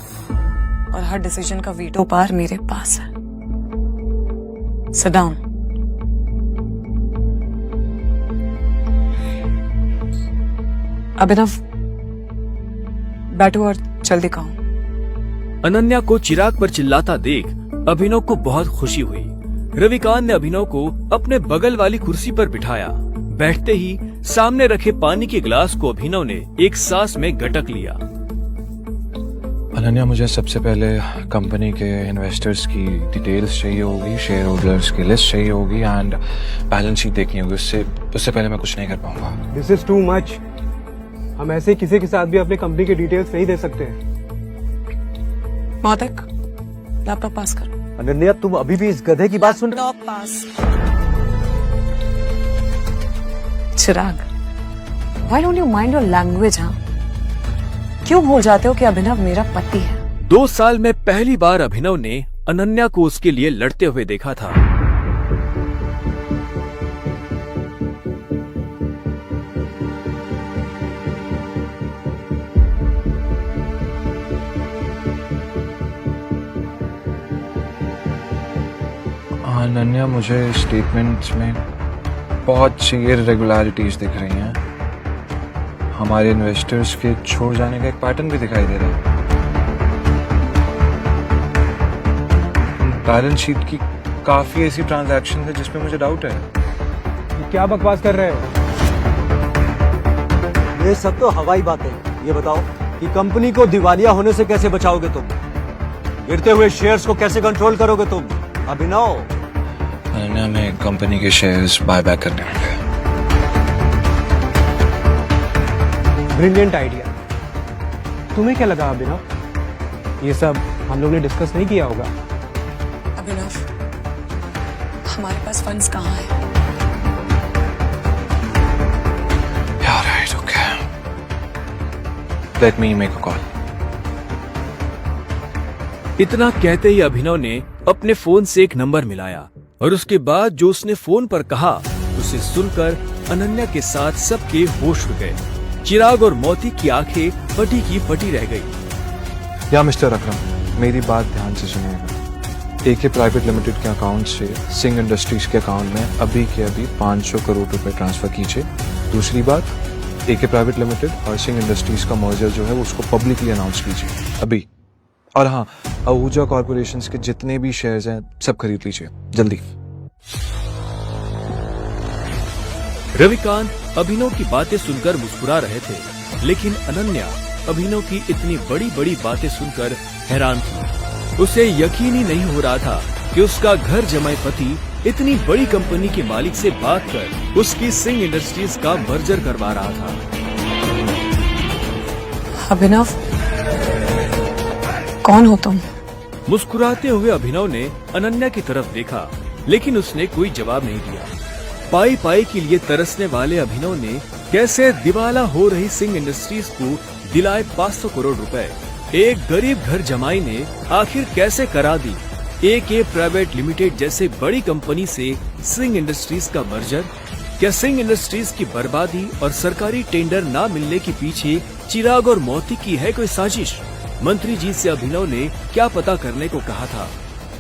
और हर डिसीजन का वीटो पावर मेरे पास है। Sit down. अभिनव, बैठो और जल्दी कहो। अनन्या को चिराग पर चिल्लाता देख अभिनव को बहुत खुशी हुई। रविकांत ने अभिनव को अपने बगल वाली कुर्सी पर बिठाया। बैठते ही सामने रखे पानी के गिलास को अभिनव ने एक सांस में गटक लिया। अनन्या, मुझे सबसे पहले कंपनी के इन्वेस्टर्स की डिटेल्स चाहिए होगी, शेयर होल्डर्स की लिस्ट चाहिए होगी एंड बैलेंस शीट देखनी होगी। उससे पहले मैं कुछ नहीं कर पाऊंगा। This is too much. हम ऐसे किसी के साथ भी अपनी कंपनी की डिटेल्स नहीं दे सकते हैं। मौतिक, लैपटॉप पास करो। अनन्या, तुम अभी भी इस गधे की बात सुन रहे हो? Laptop pass. Chirag, why don't you mind your language? हाँ, क्यों भूल जाते हो कि अभिनव मेरा पति है? 2 साल में पहली बार अभिनव ने अनन्या को उसके लिए लड़ते हुए देखा था। अनन्या, मुझे स्टेटमेंट्स में बहुत सी इरेगुलरिटीज दिख रही हैं। हमारे इन्वेस्टर्स के छोड़ जाने का एक पैटर्न भी दिखाई दे रहा है। बैलेंस शीट की काफी ऐसी ट्रांजैक्शन है जिसमें मुझे डाउट है। क्या बकवास कर रहे हो? ये सब तो हवाई बातें हैं। ये बताओ कि कंपनी को दिवालिया होने से कैसे बचाओगे तुम? गिरते हुए शेयर्स को कैसे कंट्रोल करोगे तुम? अभिनव, अनन्या, मैं कंपनी के शेयर्स बाय बैक करने वाला है। Brilliant idea. तुम्हें क्या लगा अभिनव? ये सब हम लोग ने डिस्कस नहीं किया होगा। अभिनव, हमारे पास फंड्स कहाँ हैं? Yeah, right, okay. Let me make a call. इतना कहते ही अभिनव ने अपने फोन से एक नंबर मिलाया और उसके बाद जो उसने फोन पर कहा उसे सुनकर अनन्या के साथ सबके होश उड़ गए। चिराग और मोती की आंखें फटी की फटी रह गई। या मिस्टर अकरम, मेरी बात ध्यान से सुनिएगा। एके प्राइवेट लिमिटेड के अकाउंट से सिंह इंडस्ट्रीज के अकाउंट में अभी के अभी 500 करोड़ रुपए ट्रांसफर कीजिए। दूसरी बात, एके प्राइवेट लिमिटेड और सिंह इंडस्ट्रीज का मर्जर जो है उसको पब्लिकली अनाउंस कीजिए अभी। और हाँ, आहूजा कॉर्पोरेशन के जितने भी शेयर्स हैं सब खरीद लीजिए जल्दी। रविकांत अभिनव की बातें सुनकर मुस्कुरा रहे थे, लेकिन अनन्या अभिनव की इतनी बड़ी बड़ी बातें सुनकर हैरान थी। उसे यकीन ही नहीं हो रहा था कि उसका घर जमाई पति इतनी बड़ी कंपनी के मालिक से बात कर उसकी सिंह इंडस्ट्रीज का मर्जर करवा रहा था। अभिनव, कौन हो तुम? मुस्कुराते हुए अभिनव ने अनन्या की तरफ देखा, लेकिन उसने कोई जवाब नहीं दिया। पाई पाई के लिए तरसने वाले अभिनव ने कैसे दिवाला हो रही सिंह इंडस्ट्रीज को दिलाए 500 करोड़ रुपए। एक गरीब घर जमाई ने आखिर कैसे करा दी एके प्राइवेट लिमिटेड जैसे बड़ी कंपनी से सिंह इंडस्ट्रीज का मर्जर। क्या सिंह इंडस्ट्रीज की बर्बादी और सरकारी टेंडर न मिलने के पीछे चिराग और मोती की है कोई साजिश? मंत्री जी से अभिनव ने क्या पता करने को कहा था।